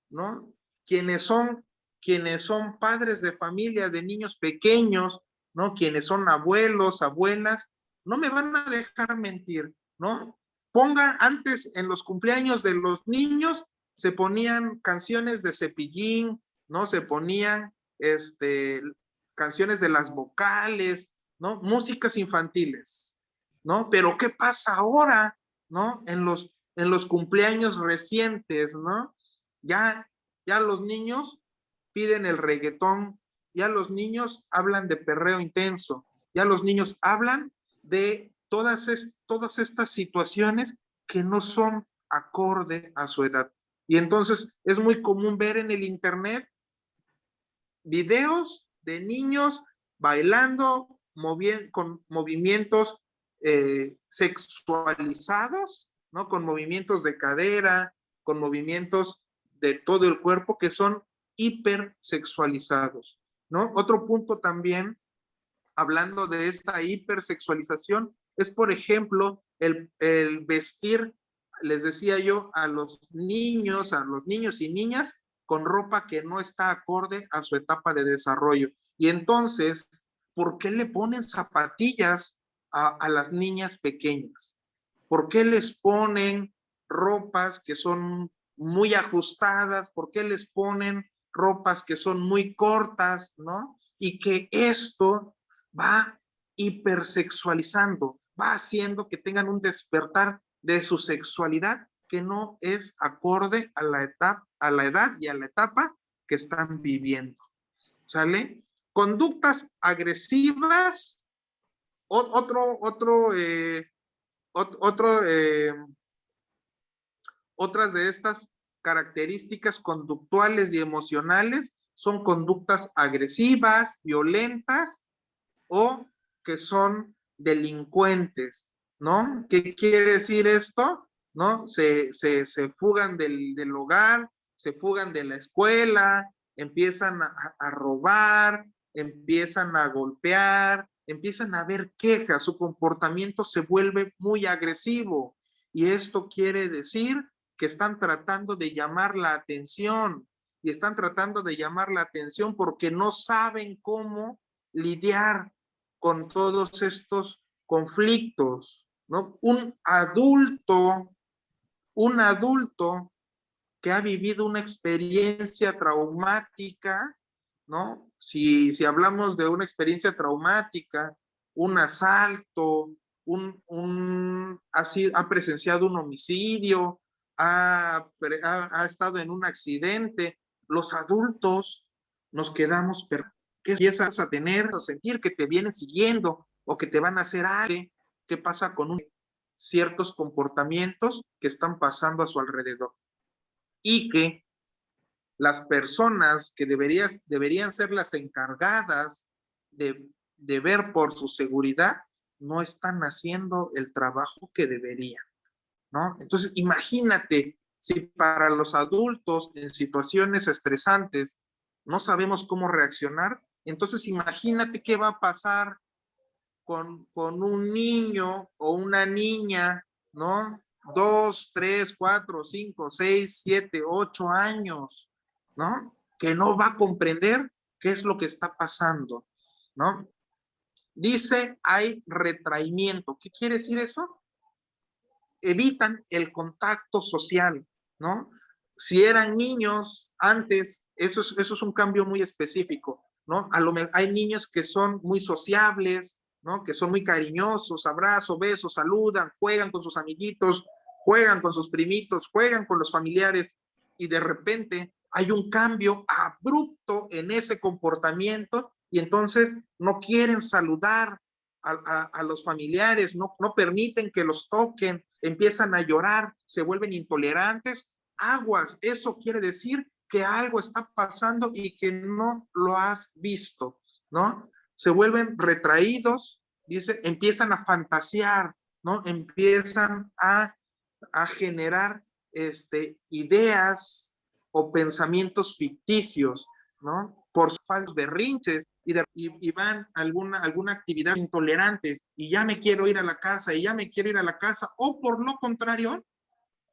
¿no? Quienes son padres de familia de niños pequeños, ¿no? Quienes son abuelos, abuelas, no me van a dejar mentir, ¿no? ponga antes en los cumpleaños de los niños, se ponían canciones de Cepillín, ¿no? Se ponían canciones de las vocales, ¿no? Músicas infantiles, ¿no? Pero ¿qué pasa ahora, ¿no? En los cumpleaños recientes, ¿no? Ya los niños piden el reggaetón, ya los niños hablan de perreo intenso, ya los niños hablan de todas estas situaciones que no son acorde a su edad. Y entonces es muy común ver en el internet videos de niños bailando con movimientos sexualizados, ¿no? Con movimientos de cadera, con movimientos de todo el cuerpo que son hipersexualizados, ¿no? Otro punto también, hablando de esta hipersexualización, es, por ejemplo, el vestir, les decía yo, a los niños y niñas con ropa que no está acorde a su etapa de desarrollo. Y entonces, ¿por qué le ponen zapatillas a las niñas pequeñas? ¿Por qué les ponen ropas que son muy ajustadas? ¿Por qué les ponen ropas que son muy cortas, ¿no? Y que esto va hipersexualizando, va haciendo que tengan un despertar de su sexualidad que no es acorde a la edad y a la etapa que están viviendo. ¿Sale? Conductas agresivas, otras de estas características conductuales y emocionales son conductas agresivas, violentas o que son delincuentes, ¿no? ¿Qué quiere decir esto? ¿No? Se fugan del hogar, se fugan de la escuela, empiezan a robar, empiezan a golpear, empiezan a haber quejas, su comportamiento se vuelve muy agresivo. Y esto quiere decir que están tratando de llamar la atención, y están tratando de llamar la atención porque no saben cómo lidiar con todos estos conflictos, ¿no? Un adulto que ha vivido una experiencia traumática, ¿no? Si hablamos de una experiencia traumática, un asalto, ha presenciado un homicidio, ha estado en un accidente, los adultos nos quedamos que empiezas a sentir que te vienen siguiendo o que te van a hacer algo. ¿Qué pasa con ciertos comportamientos que están pasando a su alrededor? Y que las personas que deberían ser las encargadas de ver por su seguridad no están haciendo el trabajo que deberían, ¿no? Entonces, imagínate si para los adultos en situaciones estresantes no sabemos cómo reaccionar, entonces imagínate qué va a pasar con un niño o una niña, ¿no? 2, 3, 4, 5, 6, 7, 8 años, ¿no? Que no va a comprender qué es lo que está pasando, ¿no? Dice, hay retraimiento. ¿Qué quiere decir eso? Evitan el contacto social, ¿no? Si eran niños antes, eso es un cambio muy específico, ¿no? Hay niños que son muy sociables, ¿no? Que son muy cariñosos, abrazo, besos, saludan, juegan con sus amiguitos, juegan con sus primitos, juegan con los familiares, y de repente hay un cambio abrupto en ese comportamiento, y entonces no quieren saludar a los familiares, no permiten que los toquen, empiezan a llorar, se vuelven intolerantes. Aguas, eso quiere decir que algo está pasando y que no lo has visto, ¿no? Se vuelven retraídos, dice, empiezan a fantasear, ¿no? Empiezan a generar ideas o pensamientos ficticios, ¿no? Por sus falsos berrinches, y van a alguna actividad intolerantes, y ya me quiero ir a la casa, o por lo contrario,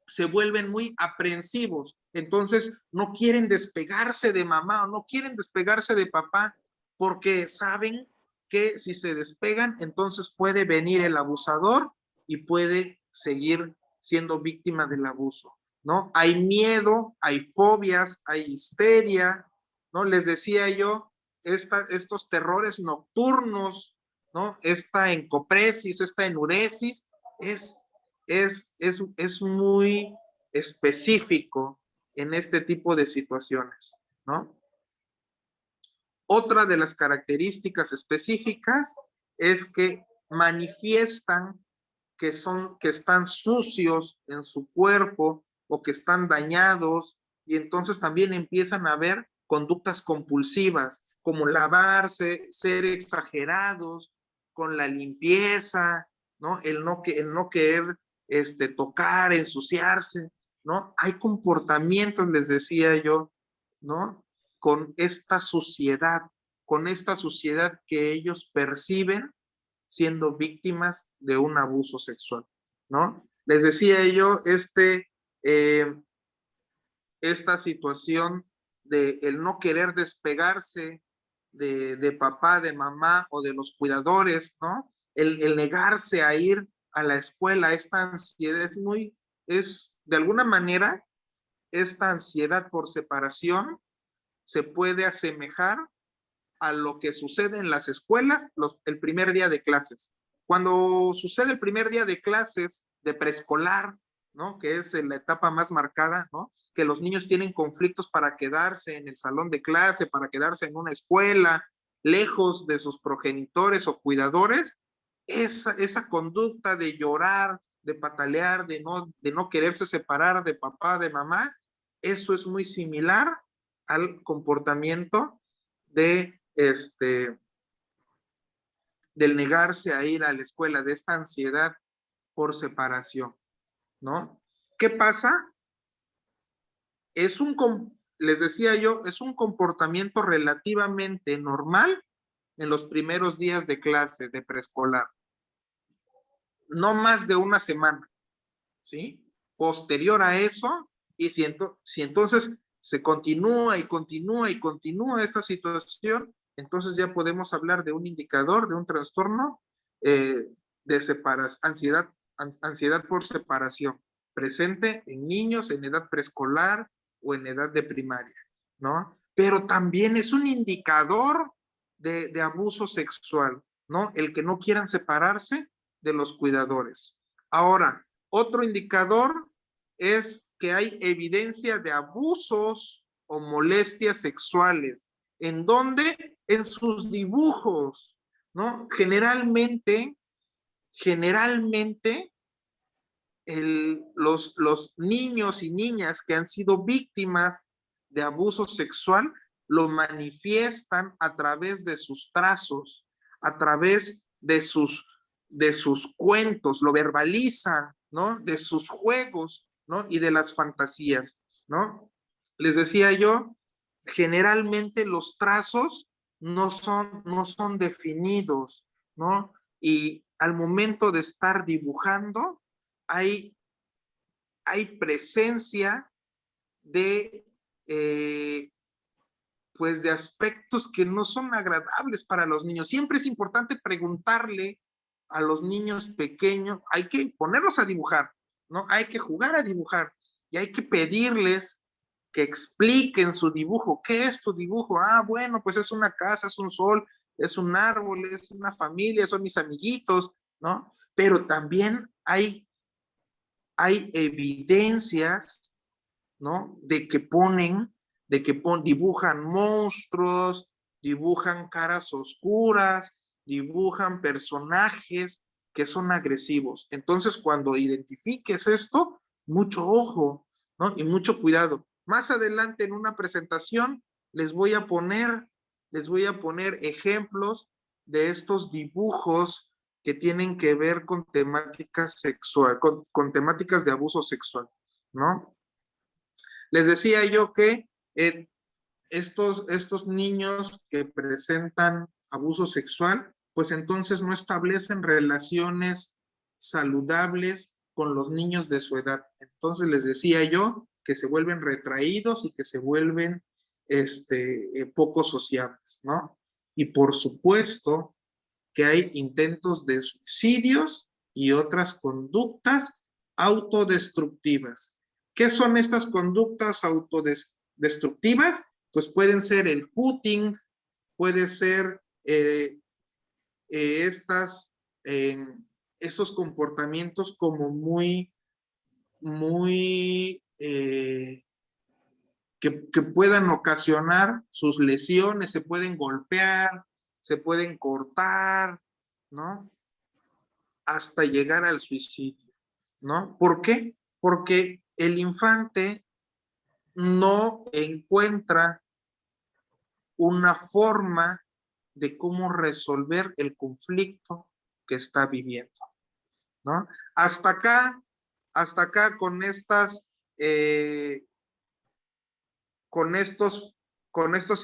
se vuelven muy aprensivos, entonces no quieren despegarse de mamá o no quieren despegarse de papá, porque saben que si se despegan, entonces puede venir el abusador y puede seguir siendo víctima del abuso, ¿no? Hay miedo, hay fobias, hay histeria, ¿no? Les decía yo, estos terrores nocturnos, ¿no? Esta encopresis, esta enuresis, es muy específico en este tipo de situaciones, ¿no? Otra de las características específicas es que manifiestan que están sucios en su cuerpo o que están dañados, y entonces también empiezan a haber conductas compulsivas, como lavarse, ser exagerados con la limpieza, ¿no? El no querer tocar, ensuciarse, ¿no? Hay comportamientos, les decía yo, ¿no? Con esta suciedad que ellos perciben siendo víctimas de un abuso sexual, ¿no? Les decía yo, esta situación de el no querer despegarse de papá, de mamá o de los cuidadores, ¿no? El negarse a ir a la escuela, esta ansiedad de alguna manera, esta ansiedad por separación se puede asemejar a lo que sucede en las escuelas el primer día de clases. Cuando sucede el primer día de clases de preescolar, ¿no? Que es la etapa más marcada, ¿no? Que los niños tienen conflictos para quedarse en el salón de clase, para quedarse en una escuela, lejos de sus progenitores o cuidadores. Esa conducta de llorar, de patalear, de no quererse separar de papá, de mamá, eso es muy similar al comportamiento del negarse a ir a la escuela, de esta ansiedad por separación, ¿no? ¿Qué pasa? Les decía yo, es un comportamiento relativamente normal en los primeros días de clase de preescolar. No más de una semana, ¿sí? Posterior a eso, y si entonces se continúa esta situación, entonces ya podemos hablar de un indicador, de un trastorno de ansiedad por separación, presente en niños en edad preescolar o en edad de primaria, ¿no? Pero también es un indicador de abuso sexual, ¿no? El que no quieran separarse de los cuidadores. Ahora, otro indicador es que hay evidencia de abusos o molestias sexuales. ¿En dónde? En sus dibujos, ¿no? Generalmente, los niños y niñas que han sido víctimas de abuso sexual lo manifiestan a través de sus trazos, a través de sus cuentos, lo verbalizan, ¿no? De sus juegos, ¿no? Y de las fantasías, ¿no? Les decía yo, generalmente los trazos no son definidos, ¿no? Y al momento de estar dibujando, hay presencia de pues de aspectos que no son agradables para los niños. Siempre es importante preguntarle a los niños pequeños, hay que ponerlos a dibujar, ¿no? Hay que jugar a dibujar y hay que pedirles que expliquen su dibujo. ¿Qué es tu dibujo? Ah, bueno, pues es una casa, es un sol, es un árbol, es una familia, son mis amiguitos, ¿no? Pero también hay evidencias, ¿no? Dibujan monstruos, dibujan caras oscuras, dibujan personajes que son agresivos. Entonces, cuando identifiques esto, mucho ojo, ¿no? Y mucho cuidado. Más adelante en una presentación les voy a poner ejemplos de estos dibujos que tienen que ver con temáticas sexual, con temáticas de abuso sexual, ¿no? Les decía yo que estos niños que presentan abuso sexual, pues entonces no establecen relaciones saludables con los niños de su edad. Entonces les decía yo que se vuelven retraídos y que se vuelven poco sociables, ¿no? Y por supuesto que hay intentos de suicidios y otras conductas autodestructivas. ¿Qué son estas conductas autodestructivas? Pues pueden ser el cutting, puede ser estos comportamientos como muy que puedan ocasionar sus lesiones, se pueden golpear, se pueden cortar, ¿no? Hasta llegar al suicidio, ¿no? ¿Por qué? Porque el infante no encuentra una forma de cómo resolver el conflicto que está viviendo, ¿no? Hasta acá con estos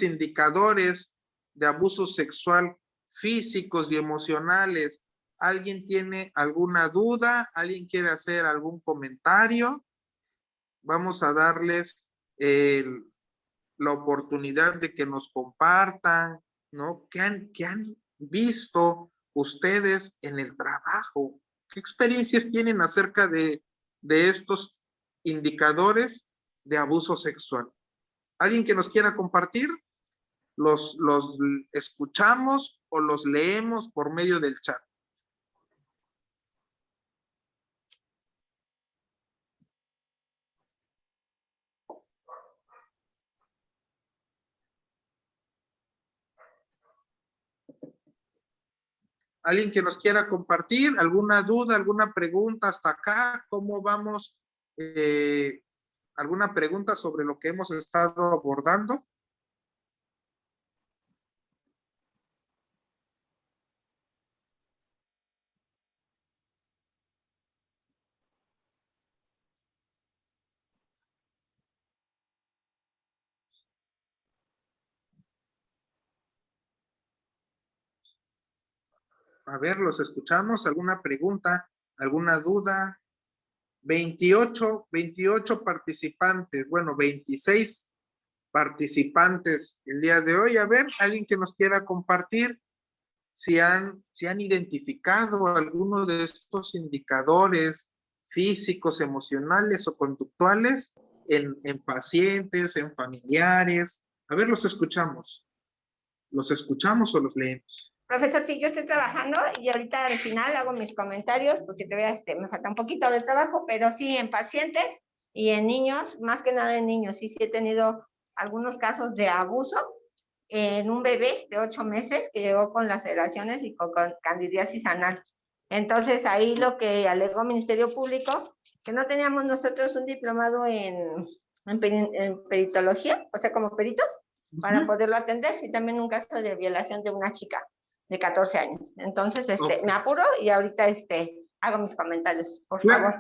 indicadores de abuso sexual físicos y emocionales. ¿Alguien tiene alguna duda? ¿Alguien quiere hacer algún comentario? Vamos a darles la oportunidad de que nos compartan, ¿no? ¿Qué han visto ustedes en el trabajo? ¿Qué experiencias tienen acerca de estos indicadores de abuso sexual? ¿Alguien que nos quiera compartir? ¿Los escuchamos o los leemos por medio del chat? ¿Alguien que nos quiera compartir? ¿Alguna duda, alguna pregunta hasta acá? ¿Cómo vamos? ¿Alguna pregunta sobre lo que hemos estado abordando? A ver, los escuchamos. ¿Alguna pregunta? ¿Alguna duda? 28 participantes, bueno, 26 participantes el día de hoy. A ver, alguien que nos quiera compartir si han identificado alguno de estos indicadores físicos, emocionales o conductuales en pacientes, en familiares. A ver, los escuchamos. ¿Los escuchamos o los leemos? Profesor, sí, yo estoy trabajando y ahorita al final hago mis comentarios porque te veas, me falta un poquito de trabajo, pero sí en pacientes y en niños, más que nada en niños, sí he tenido algunos casos de abuso en un bebé de 8 meses que llegó con laceraciones y con candidiasis anal. Entonces ahí lo que alegó Ministerio Público, que no teníamos nosotros un diplomado en peritología, o sea, como peritos, para poderlo atender, y también un caso de violación de una chica de 14 años. Entonces, Okay. Me apuro y ahorita hago mis comentarios, por favor.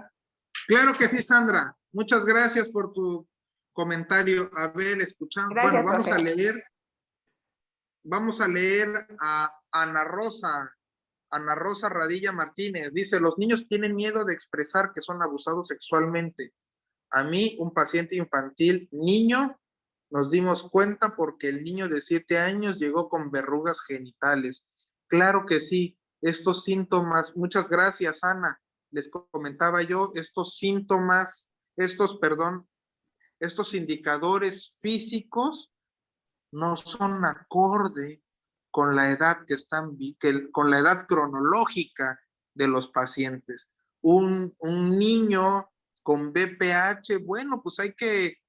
Claro que sí, Sandra. Muchas gracias por tu comentario. A ver, escuchamos. Gracias, bueno, profe. Vamos a leer a Ana Rosa Radilla Martínez. Dice, los niños tienen miedo de expresar que son abusados sexualmente. A mí, un paciente infantil niño, nos dimos cuenta porque el niño de 7 años llegó con verrugas genitales. Claro que sí, estos síntomas, muchas gracias, Ana. Les comentaba yo, estos síntomas, estos indicadores físicos no son acorde con la edad con la edad cronológica de los pacientes. Un niño con BPH, bueno, pues hay que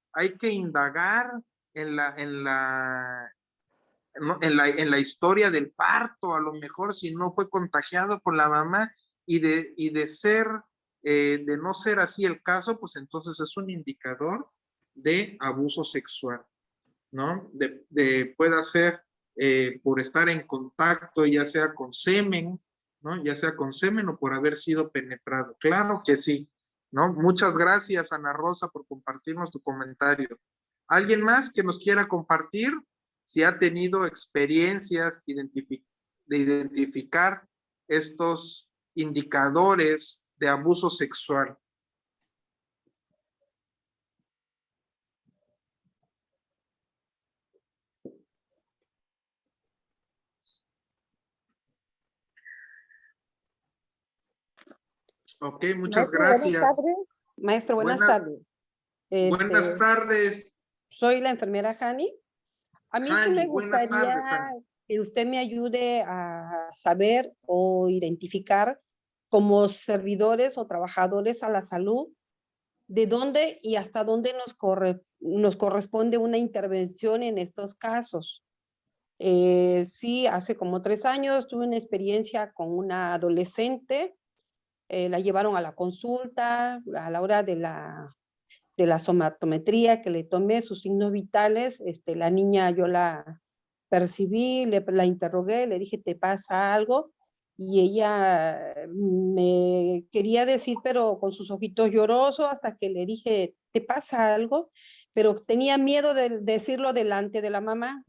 indagar en la historia del parto, a lo mejor si no fue contagiado con la mamá, y de no ser así el caso, pues entonces es un indicador de abuso sexual, ¿no? Puede ser por estar en contacto, ya sea con semen, ¿no? Ya sea con semen o por haber sido penetrado. Claro que sí, ¿no? Muchas gracias, Ana Rosa, por compartirnos tu comentario. ¿Alguien más que nos quiera compartir si ha tenido experiencias de identificar estos indicadores de abuso sexual? Ok, muchas Maestro, buenas gracias. tardes. Maestro, buenas Buenas- tardes. Buenas tardes, Soy la enfermera Hani. A mí sí me Hani. Buenas gustaría tardes, Hani. que usted me ayude a saber o identificar como servidores o trabajadores a la salud de dónde y hasta dónde nos corresponde una intervención en estos casos. Sí, hace como 3 años tuve una experiencia con una adolescente, la llevaron a la consulta, a la hora de la somatometría que le tomé, sus signos vitales, la niña yo la percibí, la interrogué, le dije, ¿te pasa algo? Y ella me quería decir, pero con sus ojitos llorosos, hasta que le dije, ¿te pasa algo? Pero tenía miedo de decirlo delante de la mamá.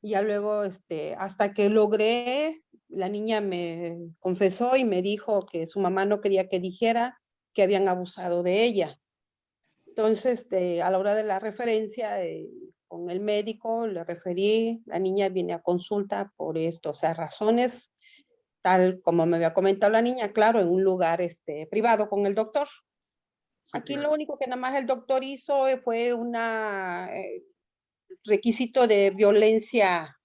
Y ya luego, hasta que logré, la niña me confesó y me dijo que su mamá no quería que dijera que habían abusado de ella. Entonces, a la hora de la referencia, con el médico, le referí, la niña viene a consulta por esto, o sea, razones, tal como me había comentado la niña, claro, en un lugar privado con el doctor. Sí, Aquí claro. lo único que nada más el doctor hizo fue un requisito de violencia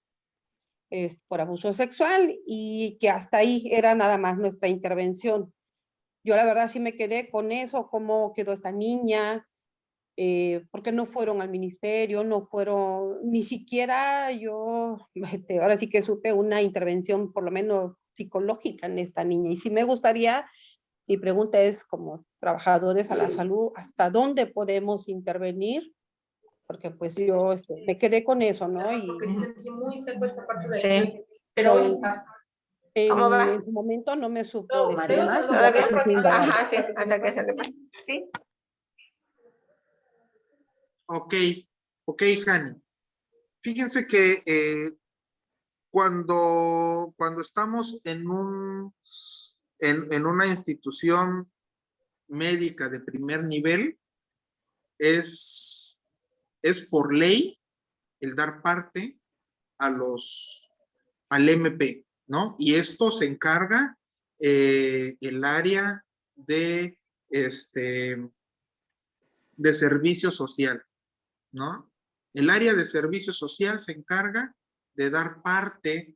por abuso sexual y que hasta ahí era nada más nuestra intervención. Yo la verdad sí me quedé con eso, cómo quedó esta niña, porque no fueron al ministerio, no fueron, ni siquiera yo, ahora sí que supe una intervención por lo menos psicológica en esta niña. Y sí me gustaría, mi pregunta es como trabajadores a la salud, ¿hasta dónde podemos intervenir? Porque pues yo me quedé con eso, ¿no? Y Porque se sentí muy seco esa parte de Sí. pero pues, hoy basta. ¿Cómo va? en su momento no me supo No, decir más. ¿Todavía? Quise indagar. Ajá, sí, hasta que se le pase. Sí. Ok, ok, Hani. Fíjense que cuando estamos en una institución médica de primer nivel, es por ley el dar parte al MP, ¿no? Y esto se encarga el área de, de servicio social, ¿no? El área de servicio social se encarga de dar parte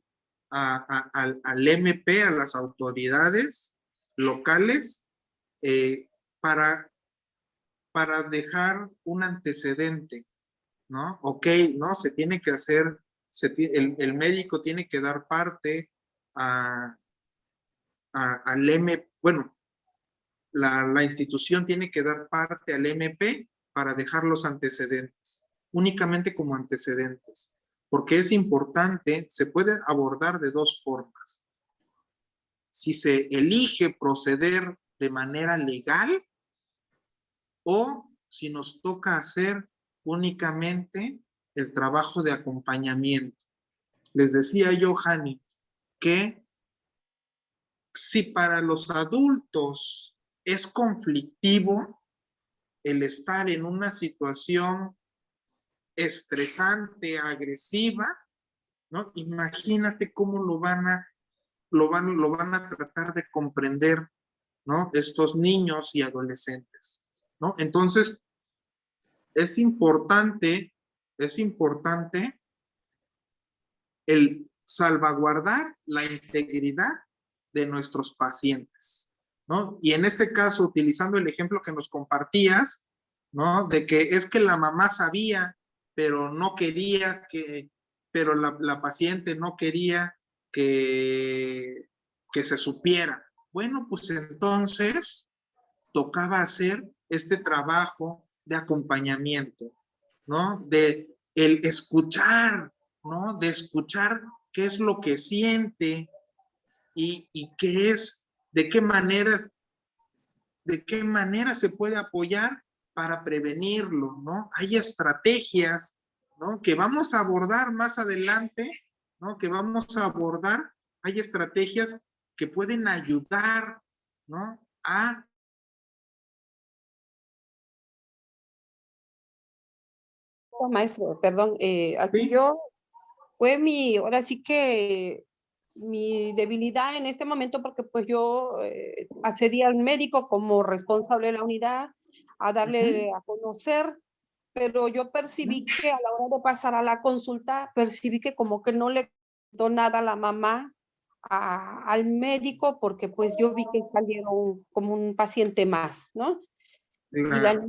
al MP, a las autoridades locales, para dejar un antecedente, ¿no? Ok, ¿no? Se tiene que hacer, el médico tiene que dar parte al MP, bueno, la institución tiene que dar parte al MP para dejar los antecedentes, únicamente como antecedentes, porque es importante, se puede abordar de dos formas. Si se elige proceder de manera legal o si nos toca hacer únicamente el trabajo de acompañamiento. Les decía yo, Hani, que si para los adultos es conflictivo el estar en una situación estresante, agresiva, ¿no? Imagínate cómo lo van a tratar de comprender, ¿no? Estos niños y adolescentes, ¿no? Entonces, es importante el salvaguardar la integridad de nuestros pacientes, ¿no? Y en este caso, utilizando el ejemplo que nos compartías, ¿no? De que es que la mamá sabía, pero no quería pero la paciente no quería que se supiera. Bueno, pues entonces tocaba hacer este trabajo de acompañamiento, ¿no? De el escuchar, ¿no? De escuchar qué es lo que siente y qué es, de qué manera se puede apoyar para prevenirlo, ¿no? Hay estrategias, ¿no? Que vamos a abordar más adelante, ¿no? Que vamos a abordar, hay estrategias que pueden ayudar, ¿no? A Maestro, perdón, aquí ¿sí? yo, ahora sí que mi debilidad en ese momento, porque pues yo accedí al médico como responsable de la unidad a darle a conocer, pero yo percibí que a la hora de pasar a la consulta, percibí que como que no le contó nada a la mamá al médico, porque pues yo vi que salieron como un paciente más, ¿no? Y Claro.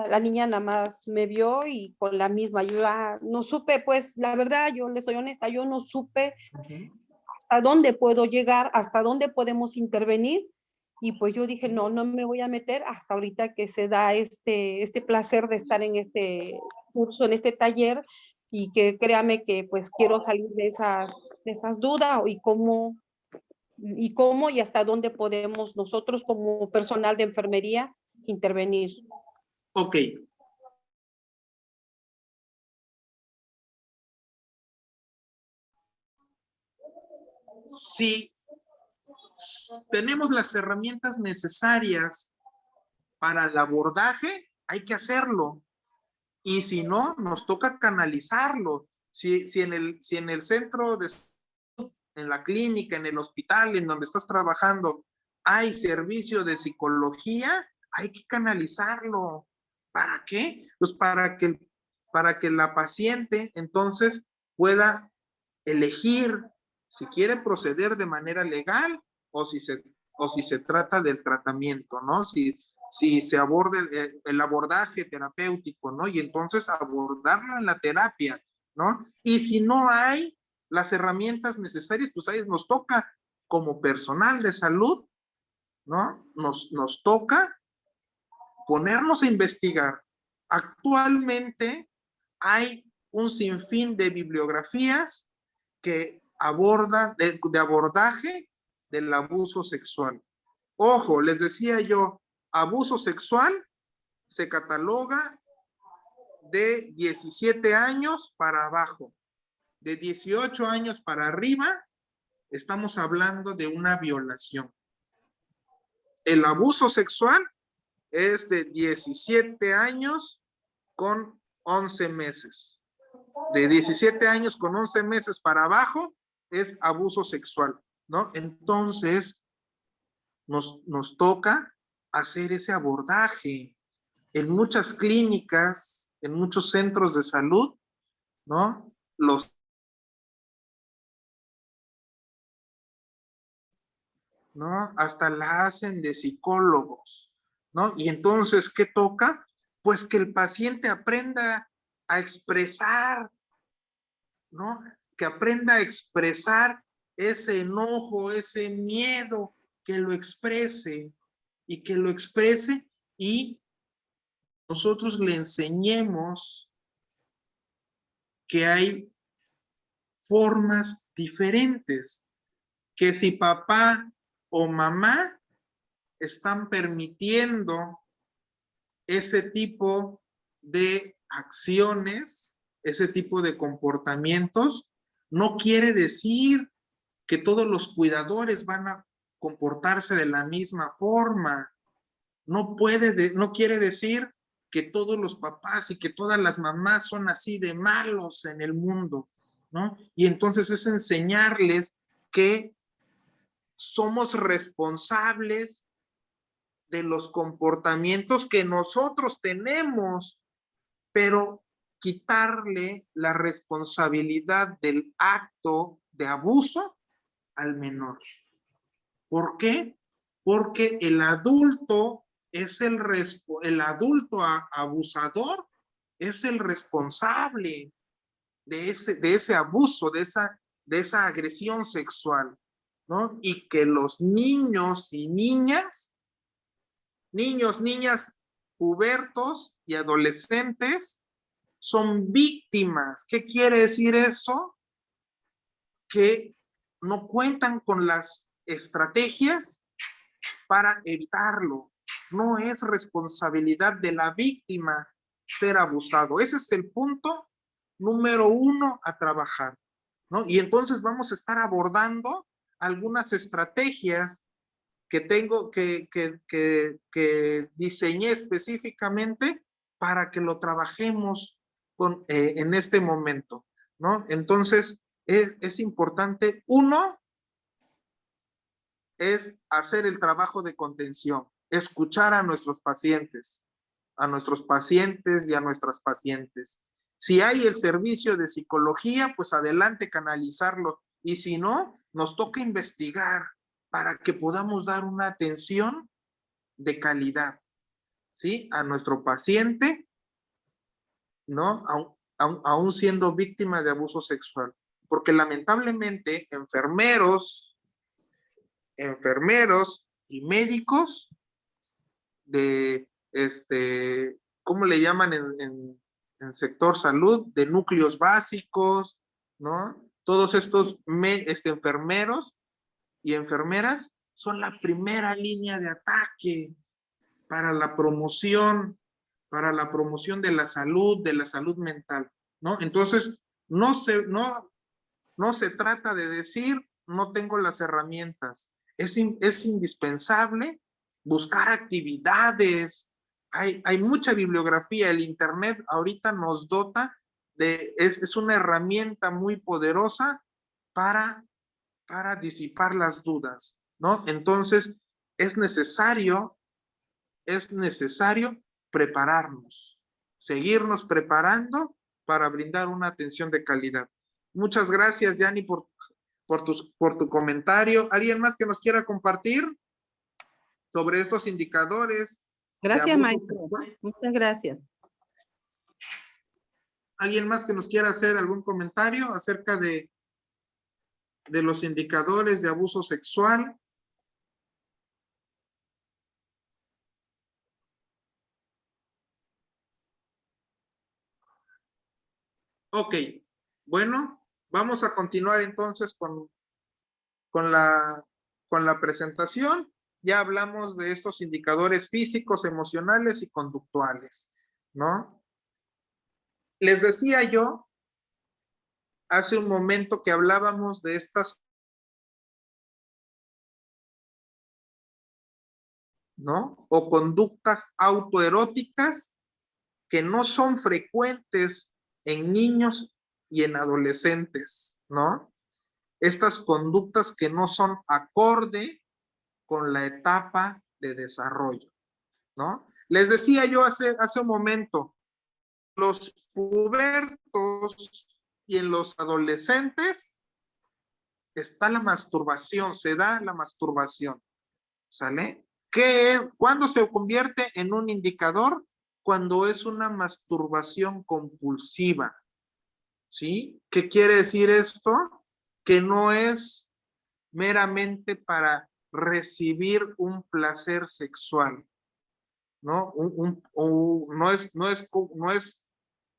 la niña nada más me vio y con la misma ayuda, no supe, pues la verdad, yo le soy honesta, yo no supe hasta dónde puedo llegar, hasta dónde podemos intervenir. Y pues yo dije, no, no me voy a meter hasta ahorita que se da este placer de estar en este curso, en este taller, y que créame que pues quiero salir de esas dudas y hasta dónde podemos nosotros como personal de enfermería intervenir. Ok. Si tenemos las herramientas necesarias para el abordaje, hay que hacerlo. Y si no, nos toca canalizarlo. Si en el centro de en la clínica, en el hospital, en donde estás trabajando, hay servicio de psicología, hay que canalizarlo. ¿Para qué? Pues para que la paciente entonces pueda elegir si quiere proceder de manera legal o si se trata del tratamiento, ¿no? Si se aborda el abordaje terapéutico, ¿no? Y entonces abordarlo en la terapia, ¿no? Y si no hay las herramientas necesarias, pues ahí nos toca como personal de salud, ¿no? Nos toca ponernos a investigar. Actualmente hay un sinfín de bibliografías que abordan de abordaje del abuso sexual. Ojo, les decía yo, abuso sexual se cataloga de 17 años para abajo. De 18 años para arriba, estamos hablando de una violación. El abuso sexual es de 17 años con 11 meses. De 17 años con 11 meses para abajo es abuso sexual, ¿no? Entonces, nos toca hacer ese abordaje. En muchas clínicas, en muchos centros de salud, ¿no? ¿No? Hasta la hacen de psicólogos, ¿no? Y entonces, ¿qué toca? Pues que el paciente aprenda a expresar, ¿no? Que aprenda a expresar ese enojo, ese miedo, que lo exprese y nosotros le enseñemos que hay formas diferentes, que si papá o mamá están permitiendo ese tipo de acciones, ese tipo de comportamientos, no quiere decir que todos los cuidadores van a comportarse de la misma forma. No quiere decir que todos los papás y que todas las mamás son así de malos en el mundo, ¿no? Y entonces es enseñarles que somos responsables de los comportamientos que nosotros tenemos, pero quitarle la responsabilidad del acto de abuso al menor. ¿Por qué? Porque el adulto es el adulto abusador es el responsable de ese abuso, de esa agresión sexual, ¿no? Y que los niños y niñas, niñas, pubertos y adolescentes son víctimas. ¿Qué quiere decir eso? Que no cuentan con las estrategias para evitarlo. No es responsabilidad de la víctima ser abusado. Ese es el punto número 1 a trabajar, ¿no? Y entonces vamos a estar abordando algunas estrategias que diseñé específicamente para que lo trabajemos en este momento, ¿no? Entonces, es importante, uno, es hacer el trabajo de contención, escuchar a nuestros pacientes y a nuestras pacientes. Si hay el servicio de psicología, pues adelante, canalizarlo. Y si no, nos toca investigar para que podamos dar una atención de calidad, ¿sí? A nuestro paciente, ¿no? Aún siendo víctima de abuso sexual. Porque lamentablemente enfermeros y médicos de, ¿cómo le llaman en sector salud? De núcleos básicos, ¿no? Todos estos enfermeros y enfermeras son la primera línea de ataque para la promoción de la salud mental, ¿no? Entonces, no se trata de decir, no tengo las herramientas. Es indispensable buscar actividades. Hay mucha bibliografía. El Internet ahorita nos dota es una herramienta muy poderosa para disipar las dudas, ¿no? Entonces, es necesario prepararnos, seguirnos preparando para brindar una atención de calidad. Muchas gracias, Yanni, por tu comentario. ¿Alguien más que nos quiera compartir sobre estos indicadores? Gracias, maestro. Muchas gracias. ¿Alguien más que nos quiera hacer algún comentario acerca de los indicadores de abuso sexual? Ok, bueno, vamos a continuar entonces con la presentación. Ya hablamos de estos indicadores físicos, emocionales y conductuales, ¿no? Les decía yo hace un momento que hablábamos de estas, ¿no? O conductas autoeróticas que no son frecuentes en niños y en adolescentes, ¿no? Estas conductas que no son acorde con la etapa de desarrollo, ¿no? Les decía yo hace un momento, los pubertos y en los adolescentes está la masturbación, se da la masturbación, ¿sale? ¿Cuándo se convierte en un indicador? Cuando es una masturbación compulsiva, ¿sí? ¿Qué quiere decir esto? Que no es meramente para recibir un placer sexual, ¿no?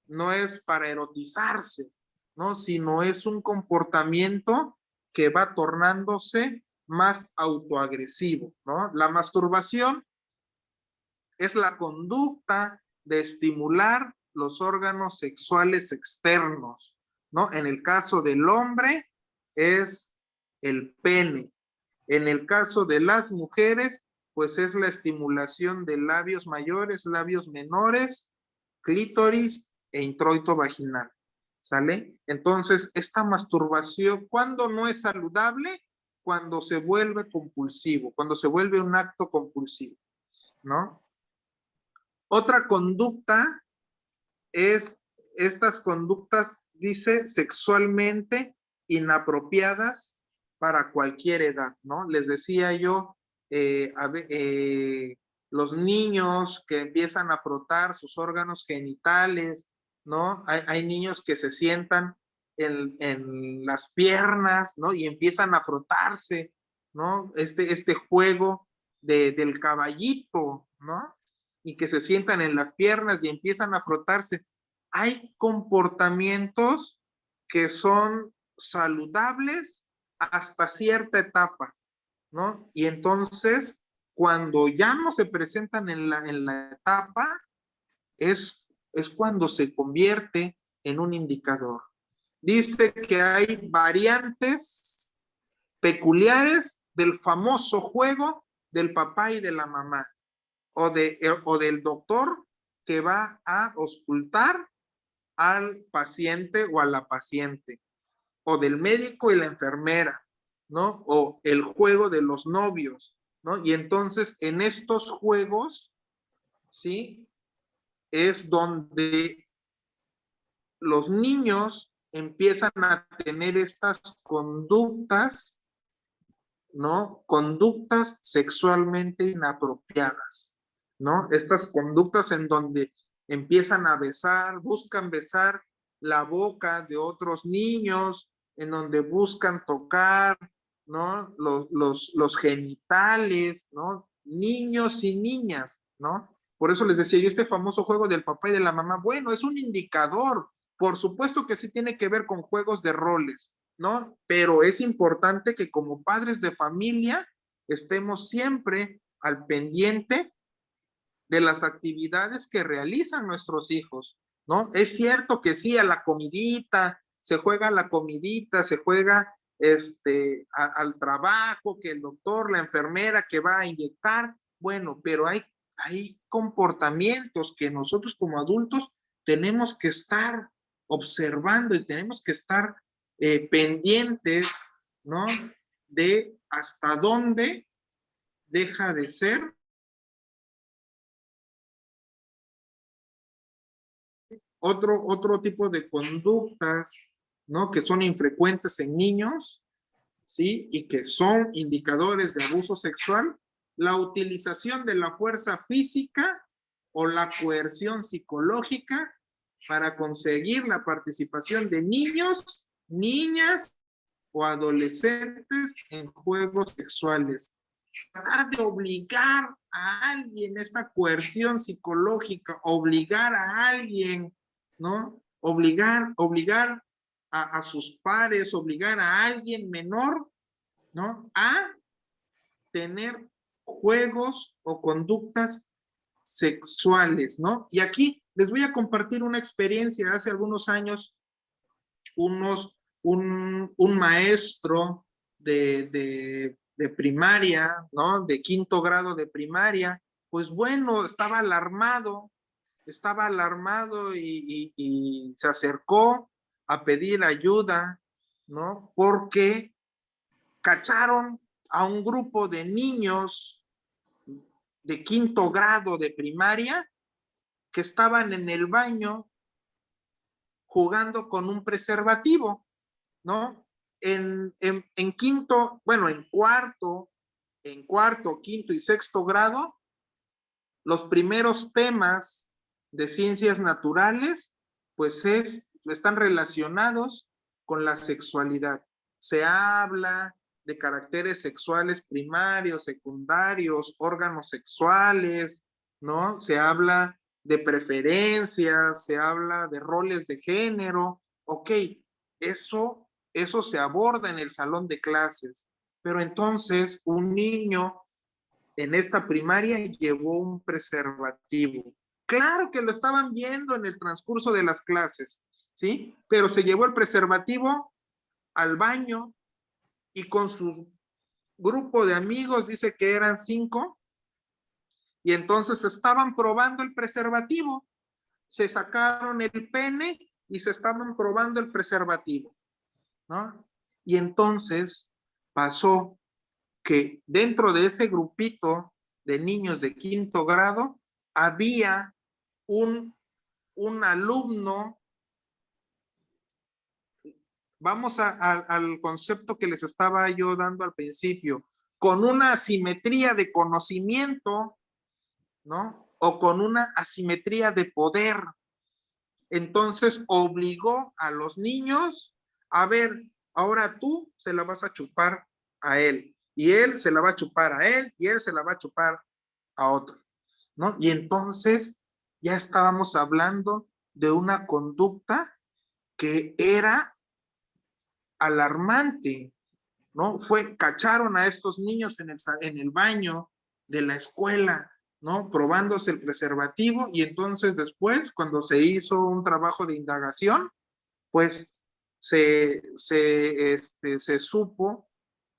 No es para erotizarse, ¿no? Sino es un comportamiento que va tornándose más autoagresivo, ¿no? La masturbación es la conducta de estimular los órganos sexuales externos, ¿no? En el caso del hombre es el pene. En el caso de las mujeres, pues es la estimulación de labios mayores, labios menores, clítoris e introito vaginal, ¿sale? Entonces, esta masturbación, ¿cuándo no es saludable? Cuando se vuelve compulsivo, cuando se vuelve un acto compulsivo, ¿no? Otra conducta es estas conductas, dice, sexualmente inapropiadas para cualquier edad, ¿no? Les decía yo, los niños que empiezan a frotar sus órganos genitales, ¿no? Hay niños que se sientan en las piernas, ¿no? Y empiezan a frotarse, ¿no? Este juego del caballito, ¿no? Y que se sientan en las piernas y empiezan a frotarse. Hay comportamientos que son saludables hasta cierta etapa, ¿no? Y entonces, cuando ya no se presentan en la etapa, es cuando se convierte en un indicador. Dice que hay variantes peculiares del famoso juego del papá y de la mamá, o del doctor que va a auscultar al paciente o a la paciente, o del médico y la enfermera, ¿no? O el juego de los novios, ¿no? Y entonces en estos juegos, ¿sí? Es donde los niños empiezan a tener estas conductas, ¿no? Conductas sexualmente inapropiadas, ¿no? Estas conductas en donde empiezan a besar, buscan besar la boca de otros niños, en donde buscan tocar, ¿no? Los genitales, ¿no? Niños y niñas, ¿no? Por eso les decía yo, este famoso juego del papá y de la mamá, bueno, es un indicador. Por supuesto que sí tiene que ver con juegos de roles, ¿no? Pero es importante que como padres de familia estemos siempre al pendiente de las actividades que realizan nuestros hijos, ¿no? Es cierto que sí, a la comidita, se juega a la comidita, se juega al trabajo, que el doctor, la enfermera que va a inyectar, bueno, pero hay comportamientos que nosotros como adultos tenemos que estar observando y tenemos que estar pendientes, ¿no? De hasta dónde deja de ser otro tipo de conductas, ¿no? Que son infrecuentes en niños, ¿sí? Y que son indicadores de abuso sexual, la utilización de la fuerza física o la coerción psicológica para conseguir la participación de niños, niñas o adolescentes en juegos sexuales. Tratar de obligar a alguien, esta coerción psicológica, obligar a alguien, ¿no? Obligar a sus pares, obligar a alguien menor, ¿no? A tener juegos o conductas sexuales, ¿no? Y aquí les voy a compartir una experiencia. Hace algunos años, un maestro de primaria, ¿no? De 5º grado de primaria, pues bueno, estaba alarmado y se acercó a pedir ayuda, ¿no? Porque cacharon a un grupo de niños de 5º grado de primaria que estaban en el baño jugando con un preservativo, ¿no? En cuarto, quinto y 6º grado, los primeros temas de ciencias naturales, pues están relacionados con la sexualidad. Se habla de caracteres sexuales primarios, secundarios, órganos sexuales, ¿no? Se habla de preferencias, se habla de roles de género. Ok, eso se aborda en el salón de clases, pero entonces un niño en esta primaria llevó un preservativo. Claro que lo estaban viendo en el transcurso de las clases, ¿sí? Pero se llevó el preservativo al baño y con su grupo de amigos, dice que eran 5, y entonces estaban probando el preservativo. Se sacaron el pene y se estaban probando el preservativo, ¿no? Y entonces pasó que dentro de ese grupito de niños de 5º grado había un alumno. Vamos al concepto que les estaba yo dando al principio, con una asimetría de conocimiento, ¿no? O con una asimetría de poder. Entonces obligó a los niños a ver, ahora tú se la vas a chupar a él, y él se la va a chupar a él, y él se la va a chupar a otro, ¿no? Y entonces ya estábamos hablando de una conducta que era alarmante, ¿no? Cacharon a estos niños en el baño de la escuela, ¿no? Probándose el preservativo, y entonces después, cuando se hizo un trabajo de indagación, pues se supo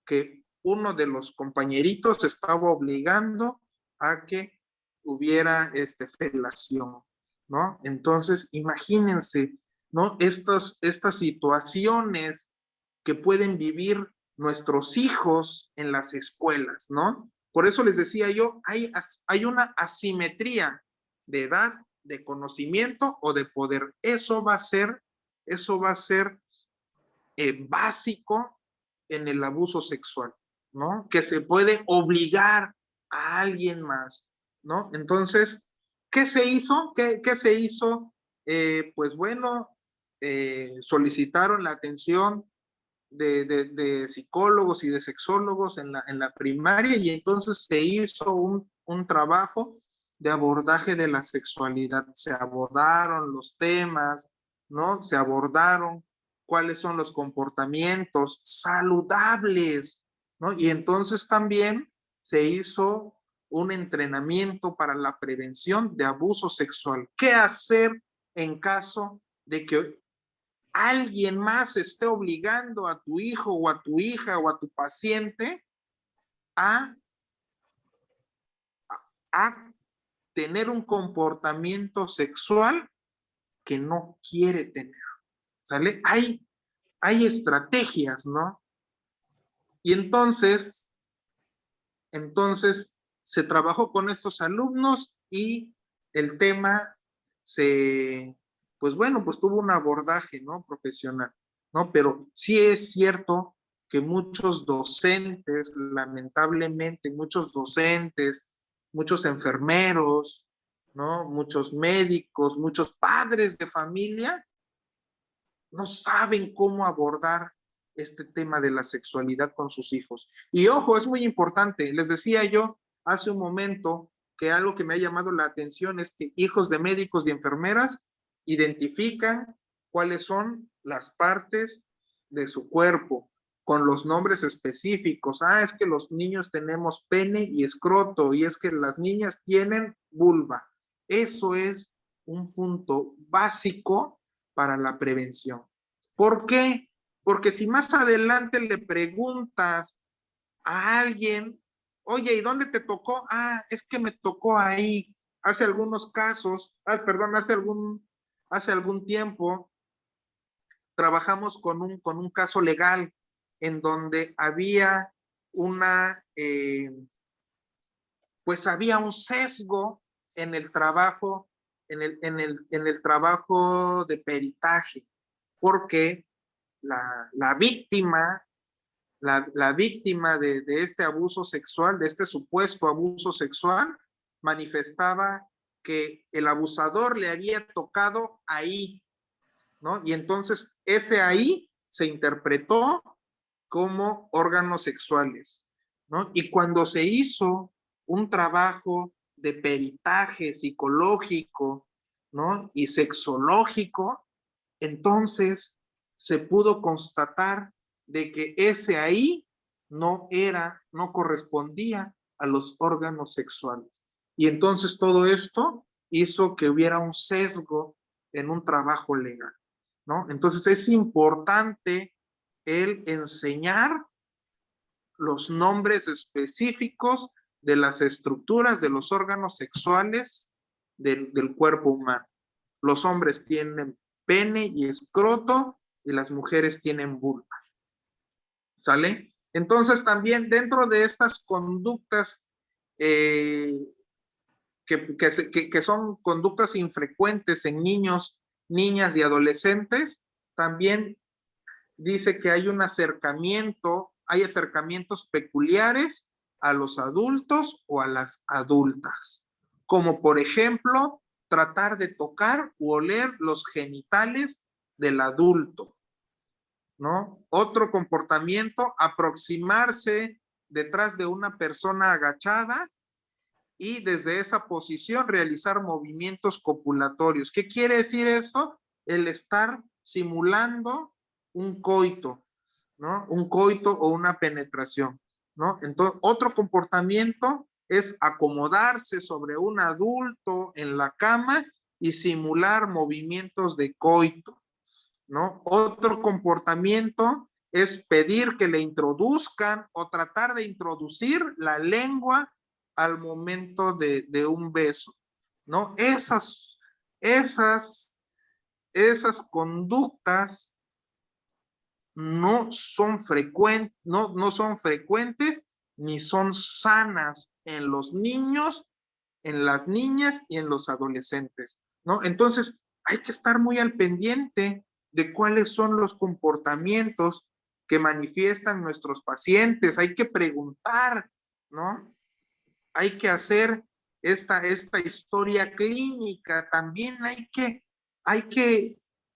que uno de los compañeritos estaba obligando a que hubiera felación, ¿no? Entonces, imagínense, ¿no? Estas situaciones que pueden vivir nuestros hijos en las escuelas, ¿no? Por eso les decía yo, hay una asimetría de edad, de conocimiento o de poder. Eso va a ser básico en el abuso sexual, ¿no? Que se puede obligar a alguien más, ¿no? Entonces, ¿qué se hizo? ¿Qué se hizo? Pues bueno, solicitaron la atención de psicólogos y de sexólogos en la primaria, y entonces se hizo un trabajo de abordaje de la sexualidad. Se abordaron los temas, ¿no? Se abordaron cuáles son los comportamientos saludables, ¿no? Y entonces también se hizo un entrenamiento para la prevención de abuso sexual. ¿Qué hacer en caso de que alguien más esté obligando a tu hijo o a tu hija o a tu paciente a tener un comportamiento sexual que no quiere tener? ¿Sale? Hay estrategias, ¿no? Y entonces se trabajó con estos alumnos y el tema pues tuvo un abordaje, ¿no? Profesional, ¿no? Pero sí es cierto que muchos docentes, lamentablemente, muchos enfermeros, ¿no? Muchos médicos, muchos padres de familia no saben cómo abordar este tema de la sexualidad con sus hijos. Y ojo, es muy importante. Les decía yo hace un momento que algo que me ha llamado la atención es que hijos de médicos y enfermeras identifican cuáles son las partes de su cuerpo con los nombres específicos. Es que los niños tenemos pene y escroto, y es que las niñas tienen vulva. Eso es un punto básico para la prevención. ¿Por qué? Porque si más adelante le preguntas a alguien, oye, ¿y dónde te tocó? Es que me tocó ahí. Hace algunos casos, hace algún tiempo, trabajamos con un caso legal en donde había había un sesgo en el trabajo, en el trabajo de peritaje, porque la víctima de este abuso sexual, de este supuesto abuso sexual, manifestaba que el abusador le había tocado ahí, ¿no? Y entonces ese ahí se interpretó como órganos sexuales, ¿no? Y cuando se hizo un trabajo de peritaje psicológico, ¿no? Y sexológico, entonces se pudo constatar de que ese ahí no correspondía a los órganos sexuales. Y entonces todo esto hizo que hubiera un sesgo en un trabajo legal, ¿no? Entonces es importante el enseñar los nombres específicos de las estructuras de los órganos sexuales del cuerpo humano. Los hombres tienen pene y escroto y las mujeres tienen vulva. ¿Sale? Entonces también dentro de estas conductas que son conductas infrecuentes en niños, niñas y adolescentes, también dice que hay acercamientos peculiares a los adultos o a las adultas, como por ejemplo tratar de tocar u oler los genitales del adulto, ¿no? Otro comportamiento, aproximarse detrás de una persona agachada y desde esa posición realizar movimientos copulatorios. ¿Qué quiere decir esto? El estar simulando un coito, ¿no? Un coito o una penetración, ¿no? Entonces, otro comportamiento es acomodarse sobre un adulto en la cama y simular movimientos de coito, ¿no? Otro comportamiento es pedir que le introduzcan o tratar de introducir la lengua al momento de un beso, ¿no? Esas conductas no son frecuentes ni son sanas en los niños, en las niñas y en los adolescentes, ¿no? Entonces, hay que estar muy al pendiente de cuáles son los comportamientos que manifiestan nuestros pacientes. Hay que preguntar, ¿no? Hay que hacer esta historia clínica. También hay que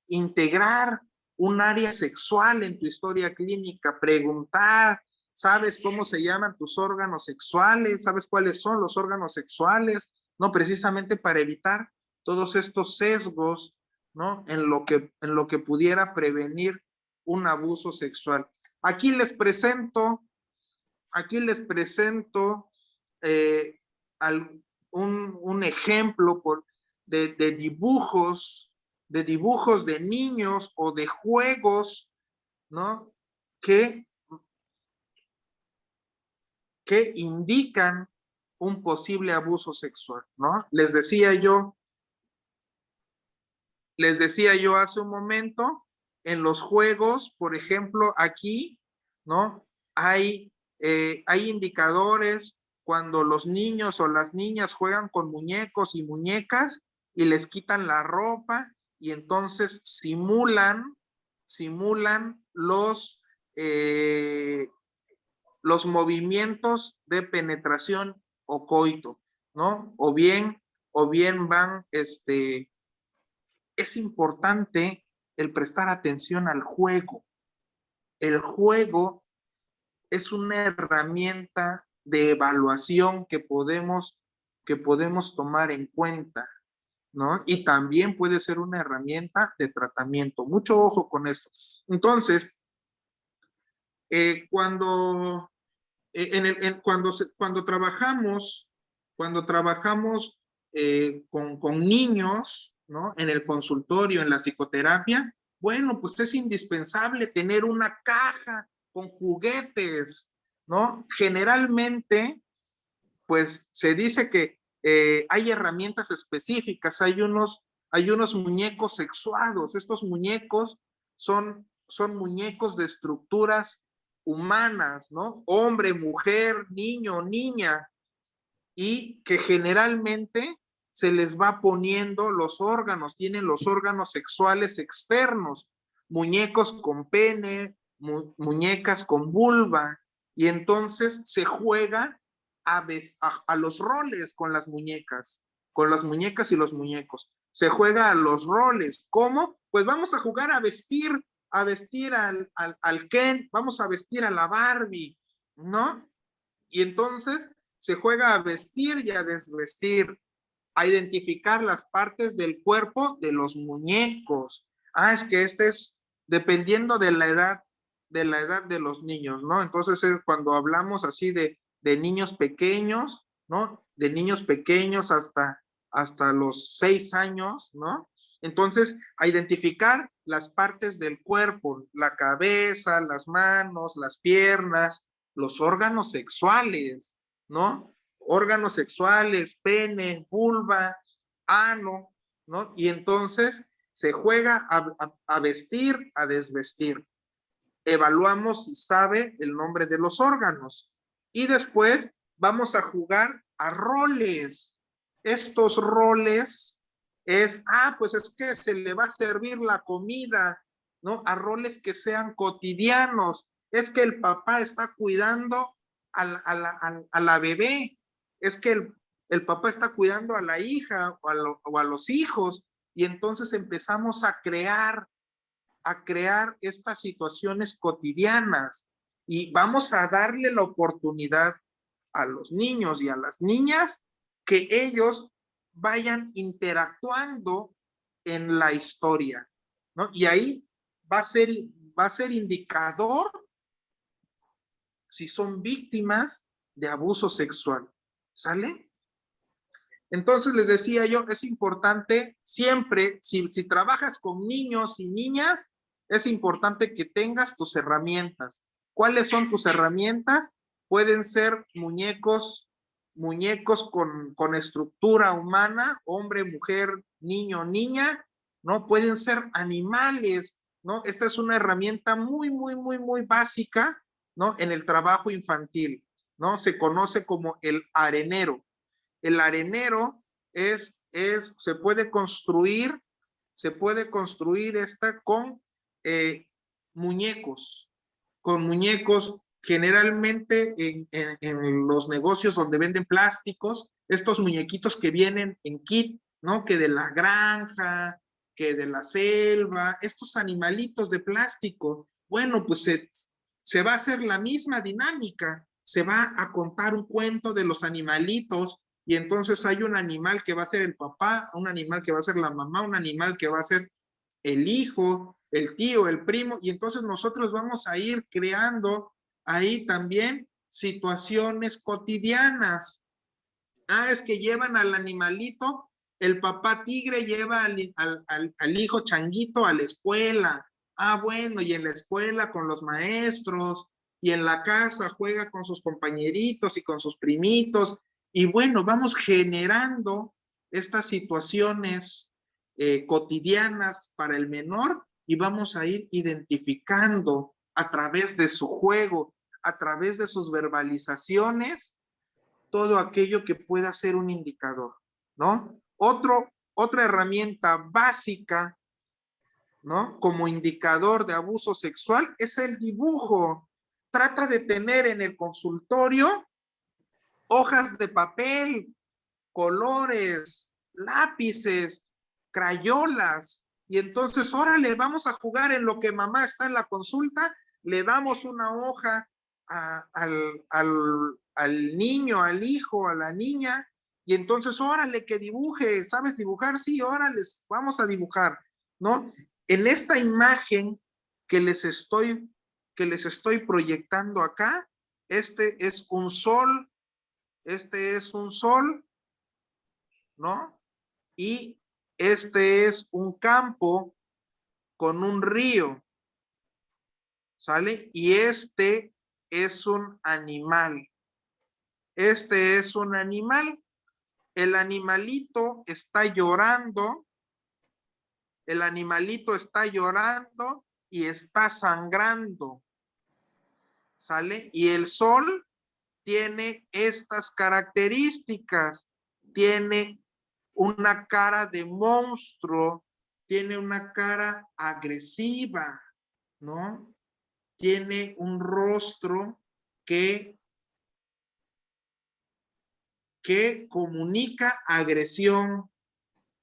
integrar un área sexual en tu historia clínica, preguntar, ¿sabes cómo se llaman tus órganos sexuales? ¿Sabes cuáles son los órganos sexuales? No, precisamente para evitar todos estos sesgos, ¿no? En lo que pudiera prevenir un abuso sexual. Aquí les presento un ejemplo de dibujos de niños o de juegos, ¿no? Que indican un posible abuso sexual, ¿no? Les decía yo hace un momento, en los juegos, por ejemplo, aquí, ¿no? Hay indicadores cuando los niños o las niñas juegan con muñecos y muñecas y les quitan la ropa y entonces simulan los movimientos de penetración o coito, ¿no? O bien van, es importante el prestar atención al juego. El juego es una herramienta de evaluación que podemos tomar en cuenta, ¿no? Y también puede ser una herramienta de tratamiento. Mucho ojo con esto. Entonces, cuando trabajamos con niños, ¿no? En el consultorio, en la psicoterapia, bueno, pues es indispensable tener una caja con juguetes, ¿no? Generalmente, pues se dice que hay herramientas específicas, hay unos muñecos sexuados. Estos muñecos son muñecos de estructuras humanas, ¿no? Hombre, mujer, niño, niña, y que generalmente se les va poniendo los órganos, tienen los órganos sexuales externos, muñecos con pene, muñecas con vulva, y entonces se juega a los roles con las muñecas y los muñecos. Se juega a los roles. ¿Cómo? Pues vamos a jugar a vestir al Ken, vamos a vestir a la Barbie, ¿no? Y entonces se juega a vestir y a desvestir, a identificar las partes del cuerpo de los muñecos. Es que es dependiendo de la edad de los niños, ¿no? Entonces es cuando hablamos así de niños pequeños, ¿no? De niños pequeños hasta los 6 años, ¿no? Entonces, a identificar las partes del cuerpo, la cabeza, las manos, las piernas, los órganos sexuales, ¿no? Órganos sexuales, pene, vulva, ano, ¿no? Y entonces se juega a vestir, a desvestir. Evaluamos si sabe el nombre de los órganos. Y después vamos a jugar a roles. Estos roles pues es que se le va a servir la comida, ¿no? A roles que sean cotidianos. Es que el papá está cuidando a la bebé. Es que el papá está cuidando a la hija o a los hijos. Y entonces empezamos a crear estas situaciones cotidianas y vamos a darle la oportunidad a los niños y a las niñas que ellos vayan interactuando en la historia, ¿no? Y ahí va a ser indicador si son víctimas de abuso sexual, ¿sale? Entonces les decía yo, es importante siempre, si trabajas con niños y niñas, es importante que tengas tus herramientas. ¿Cuáles son tus herramientas? Pueden ser muñecos con estructura humana, hombre, mujer, niño, niña, ¿no? Pueden ser animales, ¿no? Esta es una herramienta muy básica, ¿no? En el trabajo infantil, ¿no? Se conoce como el arenero. El arenero se puede construir esta muñecos, con muñecos generalmente en los negocios donde venden plásticos, estos muñequitos que vienen en kit, ¿no? Que de la granja, que de la selva, estos animalitos de plástico. Bueno, pues se va a hacer la misma dinámica, se va a contar un cuento de los animalitos y entonces hay un animal que va a ser el papá, un animal que va a ser la mamá, un animal que va a ser el hijo, el tío, el primo, y entonces nosotros vamos a ir creando ahí también situaciones cotidianas. Ah, es que llevan al animalito, el papá tigre lleva al hijo changuito a la escuela. Ah, bueno, y en la escuela con los maestros, y en la casa juega con sus compañeritos y con sus primitos. Y bueno, vamos generando estas situaciones cotidianas para el menor y vamos a ir identificando a través de su juego, a través de sus verbalizaciones, todo aquello que pueda ser un indicador, ¿no? Otra herramienta básica, ¿no? Como indicador de abuso sexual es el dibujo. Trata de tener en el consultorio hojas de papel, colores, lápices, crayolas, y entonces, órale, vamos a jugar en lo que mamá está en la consulta, le damos una hoja al niño, al hijo, a la niña, y entonces, órale, que dibuje, ¿sabes dibujar? Sí, órale, vamos a dibujar, ¿no? En esta imagen que les estoy proyectando acá, este es un sol, ¿no? Y este es un campo con un río, ¿sale? Y este es un animal. Este es un animal. El animalito está llorando. El animalito está llorando y está sangrando, ¿sale? Y el sol tiene estas características. Tiene una cara de monstruo, tiene una cara agresiva, ¿no? Tiene un rostro que comunica agresión,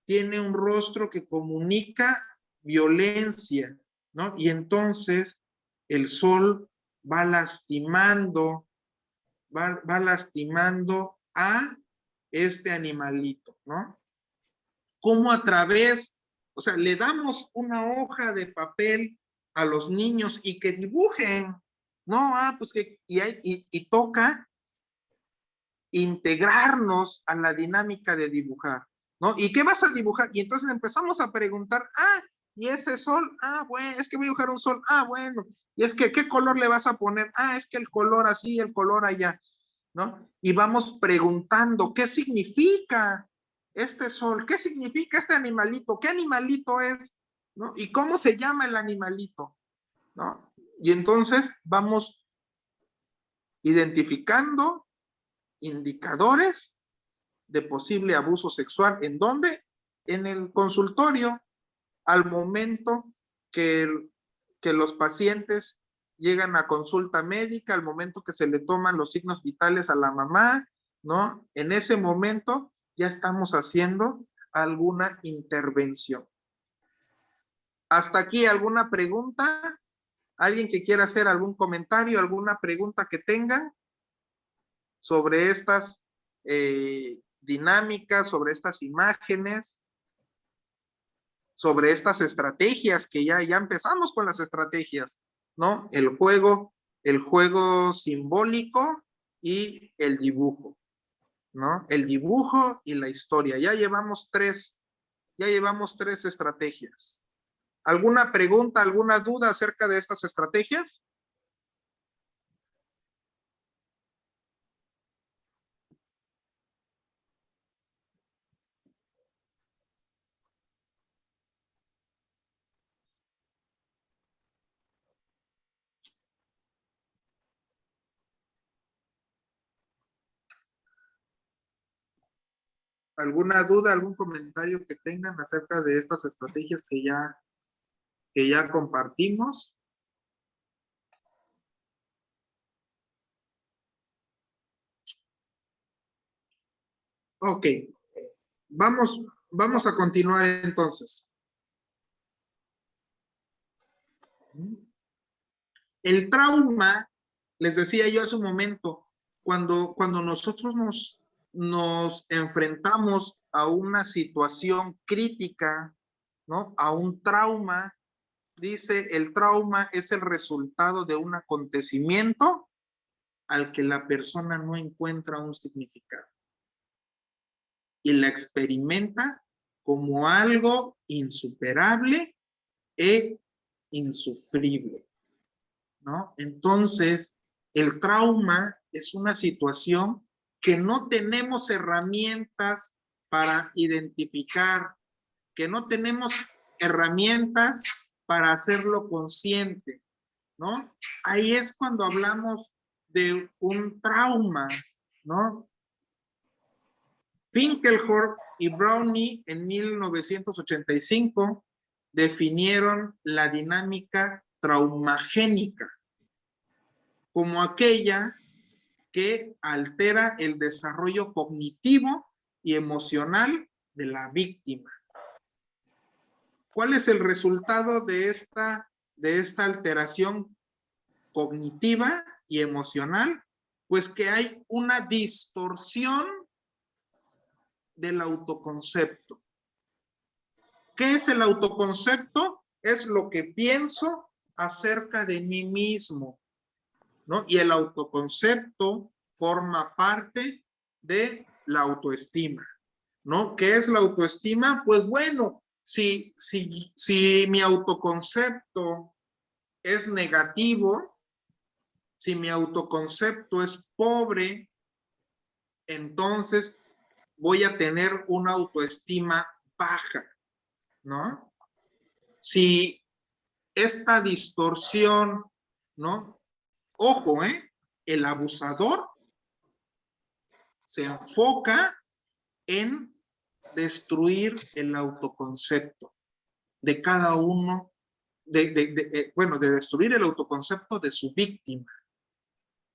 tiene un rostro que comunica violencia, ¿no? Y entonces el sol va lastimando a este animalito, ¿no? Cómo a través, o sea, le damos una hoja de papel a los niños y que dibujen, ¿no? Pues que, y toca integrarnos a la dinámica de dibujar, ¿no? ¿Y qué vas a dibujar? Y entonces empezamos a preguntar, ¿y ese sol? Bueno, es que voy a dibujar un sol, bueno, y es que, ¿qué color le vas a poner? Es que el color así, el color allá, ¿no? Y vamos preguntando, ¿qué significa este sol? ¿Qué significa este animalito? ¿Qué animalito es? ¿No? ¿Y cómo se llama el animalito? ¿No? Y entonces vamos identificando indicadores de posible abuso sexual. ¿En dónde? En el consultorio, al momento que los pacientes llegan a consulta médica, al momento que se le toman los signos vitales a la mamá, ¿no? En ese momento ya estamos haciendo alguna intervención. ¿Hasta aquí alguna pregunta? ¿Alguien que quiera hacer algún comentario, alguna pregunta que tengan sobre estas dinámicas, sobre estas imágenes, sobre estas estrategias que ya empezamos con las estrategias, ¿no? El juego simbólico y el dibujo, ¿no? El dibujo y la historia. Ya llevamos tres estrategias. ¿Alguna pregunta, alguna duda acerca de estas estrategias? ¿Alguna duda, algún comentario que tengan acerca de estas estrategias que ya compartimos? Ok, vamos a continuar entonces. El trauma, les decía yo hace un momento, cuando nosotros nos enfrentamos a una situación crítica, ¿no? A un trauma, dice, el trauma es el resultado de un acontecimiento al que la persona no encuentra un significado y la experimenta como algo insuperable e insufrible, ¿no? Entonces, el trauma es una situación que no tenemos herramientas para identificar, que no tenemos herramientas para hacerlo consciente, ¿no? Ahí es cuando hablamos de un trauma, ¿no? Finkelhorn y Brownie en 1985 definieron la dinámica traumagénica como aquella que altera el desarrollo cognitivo y emocional de la víctima. ¿Cuál es el resultado de esta alteración cognitiva y emocional? Pues que hay una distorsión del autoconcepto. ¿Qué es el autoconcepto? Es lo que pienso acerca de mí mismo, ¿no? Y el autoconcepto forma parte de la autoestima, ¿no? ¿Qué es la autoestima? Pues bueno, si mi autoconcepto es negativo, si mi autoconcepto es pobre, entonces voy a tener una autoestima baja, ¿no? Si esta distorsión, ¿no? Ojo, el abusador se enfoca en destruir el autoconcepto de cada uno, de destruir el autoconcepto de su víctima.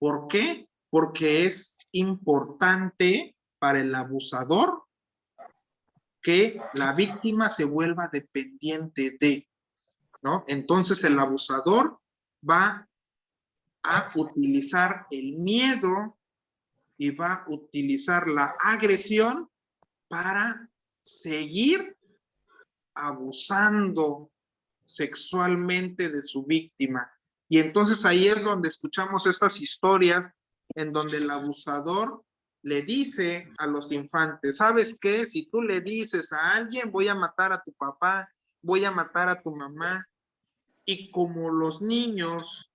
¿Por qué? Porque es importante para el abusador que la víctima se vuelva dependiente de, ¿no? Entonces el abusador va a utilizar el miedo y va a utilizar la agresión para seguir abusando sexualmente de su víctima. Y entonces ahí es donde escuchamos estas historias en donde el abusador le dice a los infantes, ¿sabes qué? Si tú le dices a alguien, voy a matar a tu papá, voy a matar a tu mamá. Y como los niños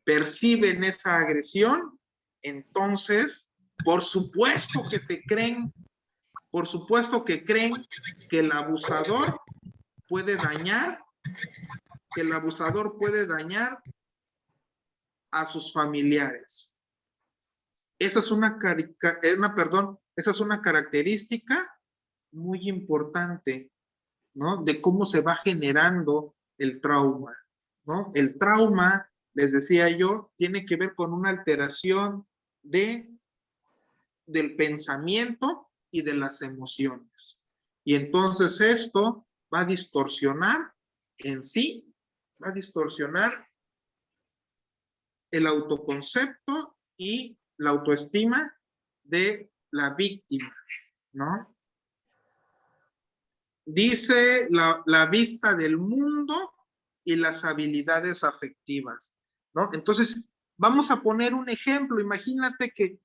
perciben esa agresión, entonces, por supuesto que creen que el abusador puede dañar, a sus familiares. Esa es una característica muy importante, ¿no? De cómo se va generando el trauma, ¿no? El trauma, les decía yo, tiene que ver con una alteración del pensamiento y de las emociones. Y entonces esto va a distorsionar el autoconcepto y la autoestima de la víctima, ¿no? Dice la vista del mundo y las habilidades afectivas, ¿no? Entonces, vamos a poner un ejemplo. Imagínate que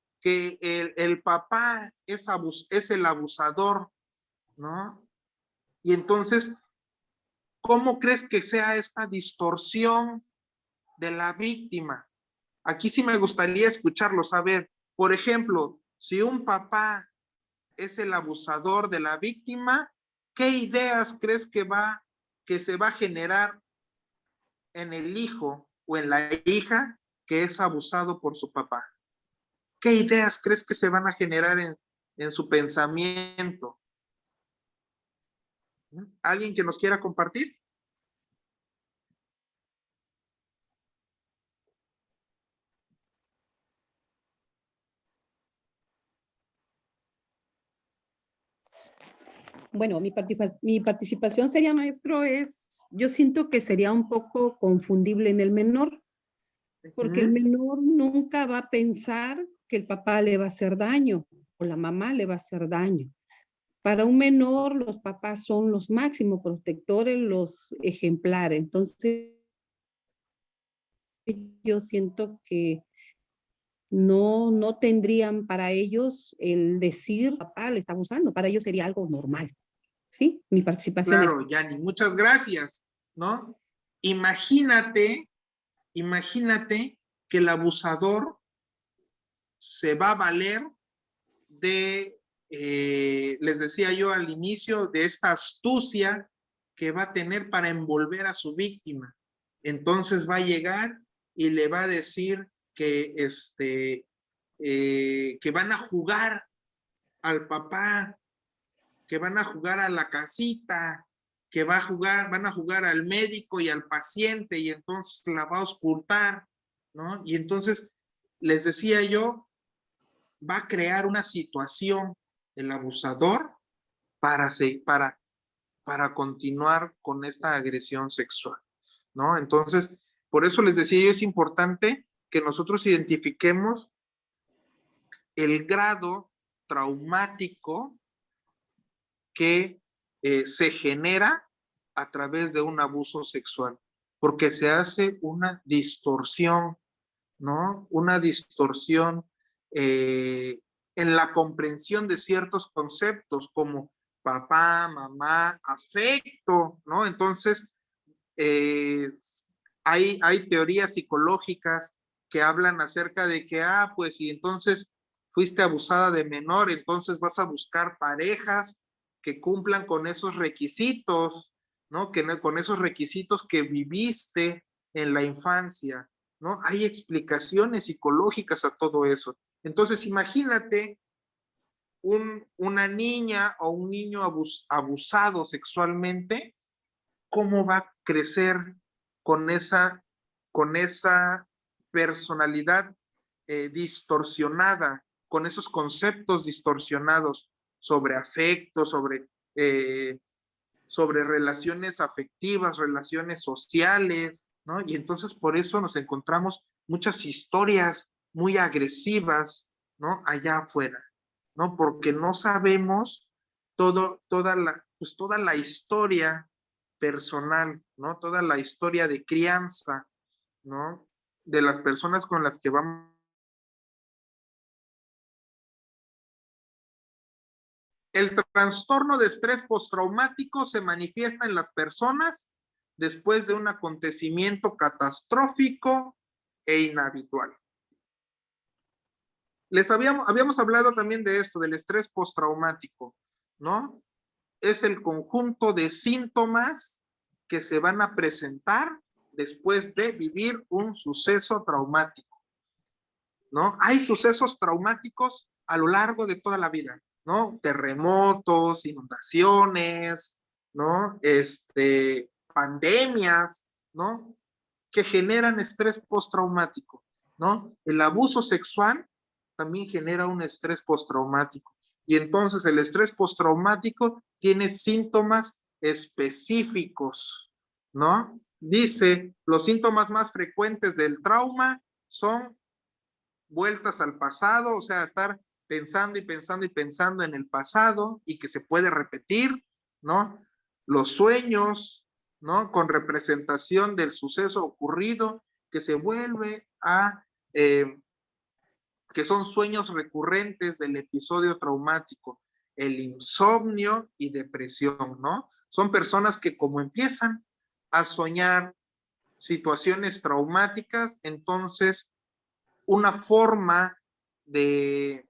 el papá es el abusador, ¿no? Y entonces, ¿cómo crees que sea esta distorsión de la víctima? Aquí sí me gustaría escucharlo, saber. Por ejemplo, si un papá es el abusador de la víctima, ¿qué ideas crees que se va a generar en el hijo o en la hija que es abusado por su papá? ¿Qué ideas crees que se van a generar en su pensamiento. ¿Alguien que nos quiera compartir? Bueno, mi participación sería, maestro, yo siento que sería un poco confundible en el menor, porque el menor nunca va a pensar que el papá le va a hacer daño o la mamá le va a hacer daño. Para un menor, los papás son los máximos protectores, los ejemplares. Entonces, yo siento que no tendrían para ellos el decir, papá le está abusando. Para ellos sería algo normal. ¿Sí? Mi participación. Claro, Yanni, muchas gracias, ¿no? Imagínate que el abusador se va a valer de, les decía yo al inicio, de esta astucia que va a tener para envolver a su víctima. Entonces va a llegar y le va a decir que, que van a jugar al papá, que van a jugar a la casita, que van a jugar al médico y al paciente, y entonces la va a ocultar, ¿no? Y entonces, les decía yo, va a crear una situación el abusador para continuar con esta agresión sexual, ¿no? Entonces, por eso les decía yo, es importante que nosotros identifiquemos el grado traumático que se genera a través de un abuso sexual, porque se hace una distorsión, ¿no? Una distorsión en la comprensión de ciertos conceptos como papá, mamá, afecto, ¿no? Entonces, hay teorías psicológicas que hablan acerca de que, pues si entonces fuiste abusada de menor, entonces vas a buscar parejas que cumplan con esos requisitos, ¿no? Con esos requisitos que viviste en la infancia, ¿no? Hay explicaciones psicológicas a todo eso. Entonces, imagínate una niña o un niño abusado sexualmente, ¿cómo va a crecer con esa personalidad distorsionada, con esos conceptos distorsionados sobre afecto, sobre relaciones afectivas, relaciones sociales, ¿no? Y entonces por eso nos encontramos muchas historias muy agresivas, ¿no? Allá afuera, ¿no? Porque no sabemos toda la historia personal, ¿no? Toda la historia de crianza, ¿no? De las personas con las que vamos. El trastorno de estrés postraumático se manifiesta en las personas después de un acontecimiento catastrófico e inhabitual. Habíamos hablado también de esto, del estrés postraumático, ¿no? Es el conjunto de síntomas que se van a presentar después de vivir un suceso traumático, ¿no? Hay sucesos traumáticos a lo largo de toda la vida, ¿no? Terremotos, inundaciones, ¿no? Pandemias, ¿no? Que generan estrés postraumático, ¿no? El abuso sexual también genera un estrés postraumático. Y entonces el estrés postraumático tiene síntomas específicos, ¿no? Dice, los síntomas más frecuentes del trauma son vueltas al pasado, o sea, estar pensando y pensando y pensando en el pasado y que se puede repetir, ¿no? Los sueños, ¿no? Con representación del suceso ocurrido, que se vuelve a, que son sueños recurrentes del episodio traumático, el insomnio y depresión, ¿no? Son personas que como empiezan a soñar situaciones traumáticas, entonces una forma de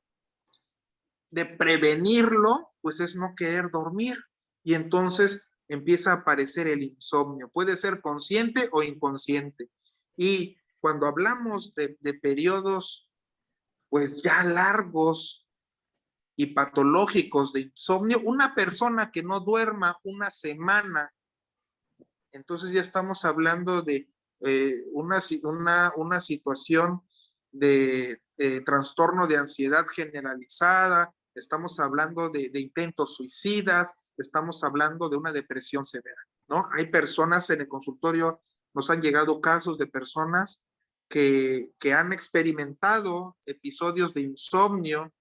prevenirlo, pues es no querer dormir. Y entonces empieza a aparecer el insomnio. Puede ser consciente o inconsciente. Y cuando hablamos de periodos, pues ya largos y patológicos de insomnio, una persona que no duerma una semana, entonces ya estamos hablando de una situación de trastorno de ansiedad generalizada, estamos hablando de intentos suicidas, estamos hablando de una depresión severa, ¿no? Hay personas en el consultorio, nos han llegado casos de personas que han experimentado episodios de insomnio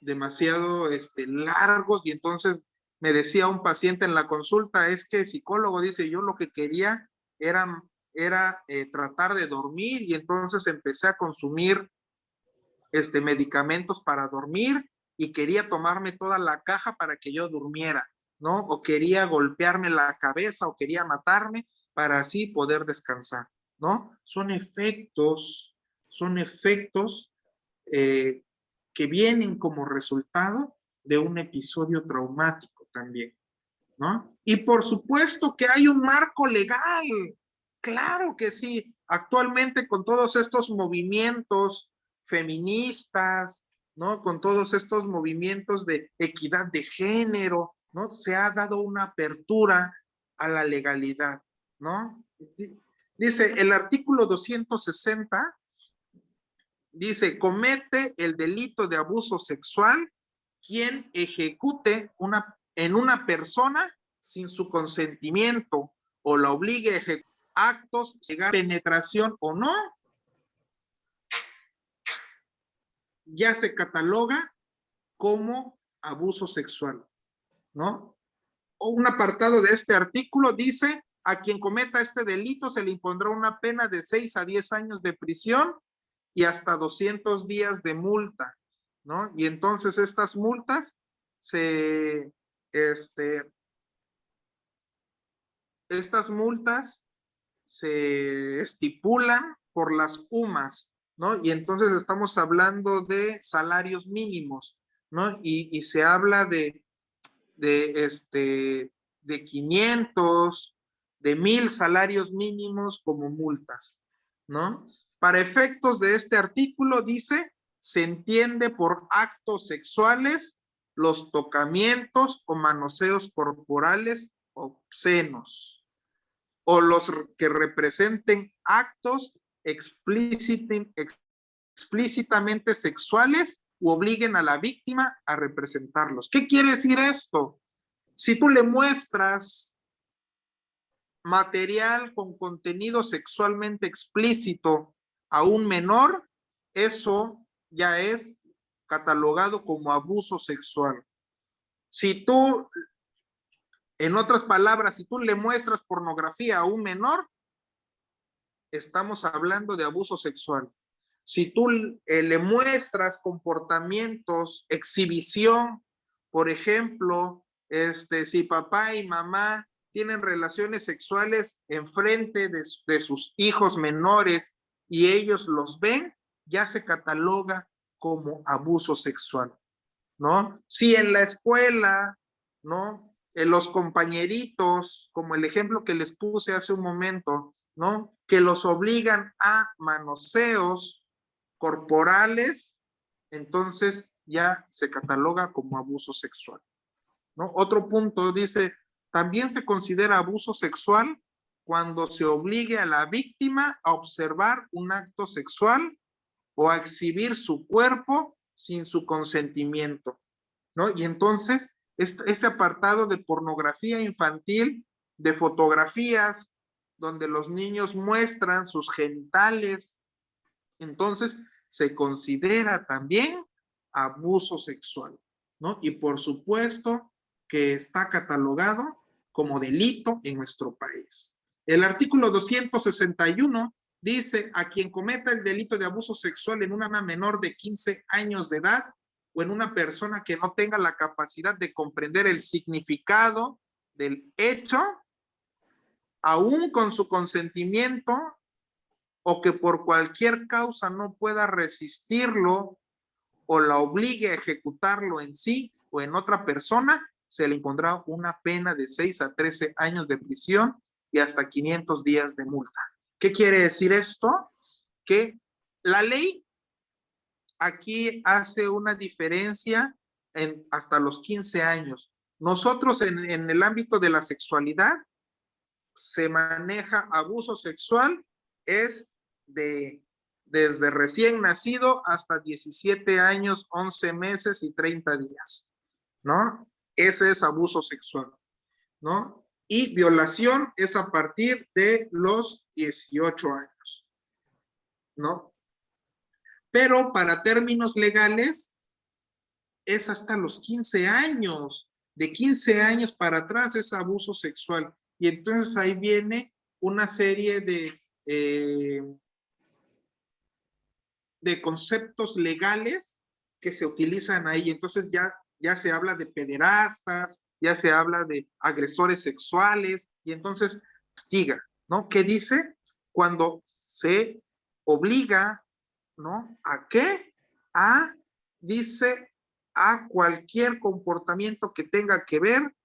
demasiado largos, y entonces me decía un paciente en la consulta, es que el psicólogo dice, yo lo que quería era tratar de dormir, y entonces empecé a consumir medicamentos para dormir y quería tomarme toda la caja para que yo durmiera, ¿no? O quería golpearme la cabeza o quería matarme para así poder descansar, ¿no? Son efectos que vienen como resultado de un episodio traumático también, ¿no? Y por supuesto que hay un marco legal, claro que sí. Actualmente con todos estos movimientos feministas, ¿no? Con todos estos movimientos de equidad de género, ¿no? Se ha dado una apertura a la legalidad, ¿no? Dice el artículo 260, dice, comete el delito de abuso sexual quien ejecute en una persona sin su consentimiento o la obligue a ejecutar actos, llegar a penetración o no, ya se cataloga como abuso sexual, ¿no? O un apartado de este artículo dice, a quien cometa este delito se le impondrá una pena de 6 a 10 años de prisión y hasta 200 días de multa, ¿no? Y entonces estas multas se estipulan por las UMAS, ¿no? Y entonces estamos hablando de salarios mínimos, ¿no? Y se habla de 500, de 1000 salarios mínimos como multas, ¿no? Para efectos de este artículo dice, se entiende por actos sexuales los tocamientos o manoseos corporales obscenos, o los que representen actos explícitamente sexuales u obliguen a la víctima a representarlos. ¿Qué quiere decir esto? Si tú le muestras material con contenido sexualmente explícito a un menor, eso ya es catalogado como abuso sexual. Si tú, en otras palabras, si tú le muestras pornografía a un menor, estamos hablando de abuso sexual. Si tú le muestras comportamientos, exhibición, por ejemplo, si papá y mamá tienen relaciones sexuales enfrente de sus hijos menores y ellos los ven, ya se cataloga como abuso sexual, ¿no? Si en la escuela, ¿no? Los compañeritos, como el ejemplo que les puse hace un momento, ¿no? Que los obligan a manoseos corporales, entonces ya se cataloga como abuso sexual, ¿no? Otro punto dice, también se considera abuso sexual cuando se obligue a la víctima a observar un acto sexual o a exhibir su cuerpo sin su consentimiento, ¿no? Y entonces, este apartado de pornografía infantil, de fotografías, donde los niños muestran sus genitales, entonces se considera también abuso sexual, ¿no? Y por supuesto que está catalogado como delito en nuestro país. El artículo 261 dice, a quien cometa el delito de abuso sexual en una menor de 15 años de edad o en una persona que no tenga la capacidad de comprender el significado del hecho, aún con su consentimiento, o que por cualquier causa no pueda resistirlo o la obligue a ejecutarlo en sí o en otra persona, se le impondrá una pena de 6 a 13 años de prisión y hasta 500 días de multa. ¿Qué quiere decir esto? Que la ley aquí hace una diferencia hasta los 15 años. Nosotros en el ámbito de la sexualidad se maneja abuso sexual, es desde recién nacido hasta 17 años, 11 meses y 30 días, ¿no? Ese es abuso sexual, ¿no? Y violación es a partir de los 18 años, ¿no? Pero para términos legales es hasta los 15 años. De 15 años para atrás es abuso sexual. Y entonces ahí viene una serie de conceptos legales que se utilizan ahí. Entonces ya se habla de pederastas, ya se habla de agresores sexuales, y entonces castiga, ¿no? ¿Qué dice? Cuando se obliga, ¿no? ¿A qué? Dice, a cualquier comportamiento que tenga que ver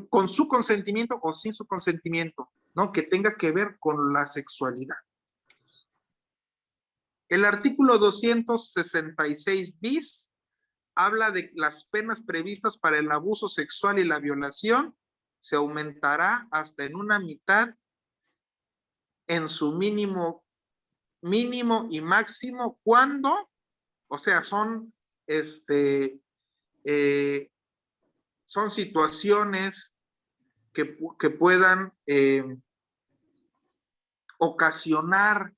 con su consentimiento o sin su consentimiento, ¿no? Que tenga que ver con la sexualidad. El artículo 266 bis habla de las penas previstas para el abuso sexual y la violación. Se aumentará hasta en una mitad en su mínimo y máximo cuando, o sea, son situaciones que puedan ocasionar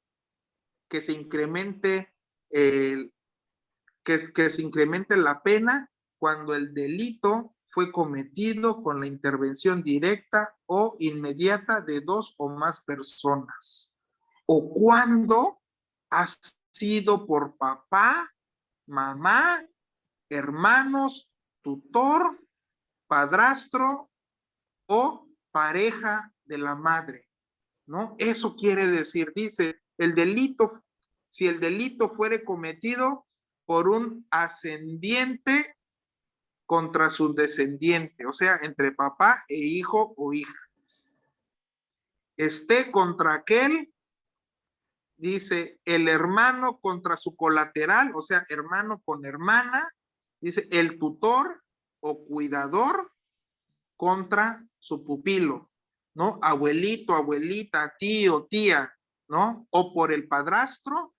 que se incremente que se incremente la pena cuando el delito fue cometido con la intervención directa o inmediata de dos o más personas, o cuando ha sido por papá, mamá, hermanos, tutor, padrastro o pareja de la madre, ¿no? Eso quiere decir, dice, si el delito fuere cometido por un ascendiente contra su descendiente, o sea, entre papá e hijo o hija. Contra aquel, dice, el hermano contra su colateral, o sea, hermano con hermana, dice, el tutor o cuidador contra su pupilo, ¿no? Abuelito, abuelita, tío, tía, ¿no? O por el padrastro,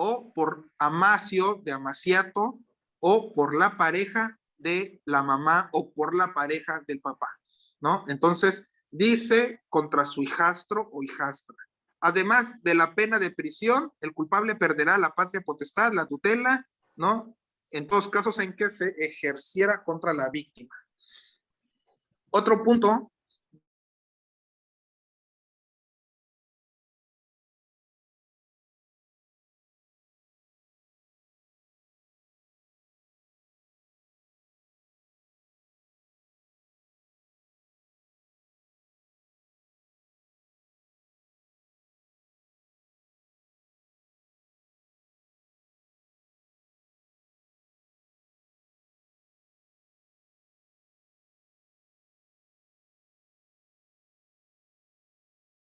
o por amacio de amaciato, o por la pareja de la mamá, o por la pareja del papá, ¿no? Entonces, dice contra su hijastro o hijastra. Además de la pena de prisión, el culpable perderá la patria potestad, la tutela, ¿no? En todos casos en que se ejerciera contra la víctima. Otro punto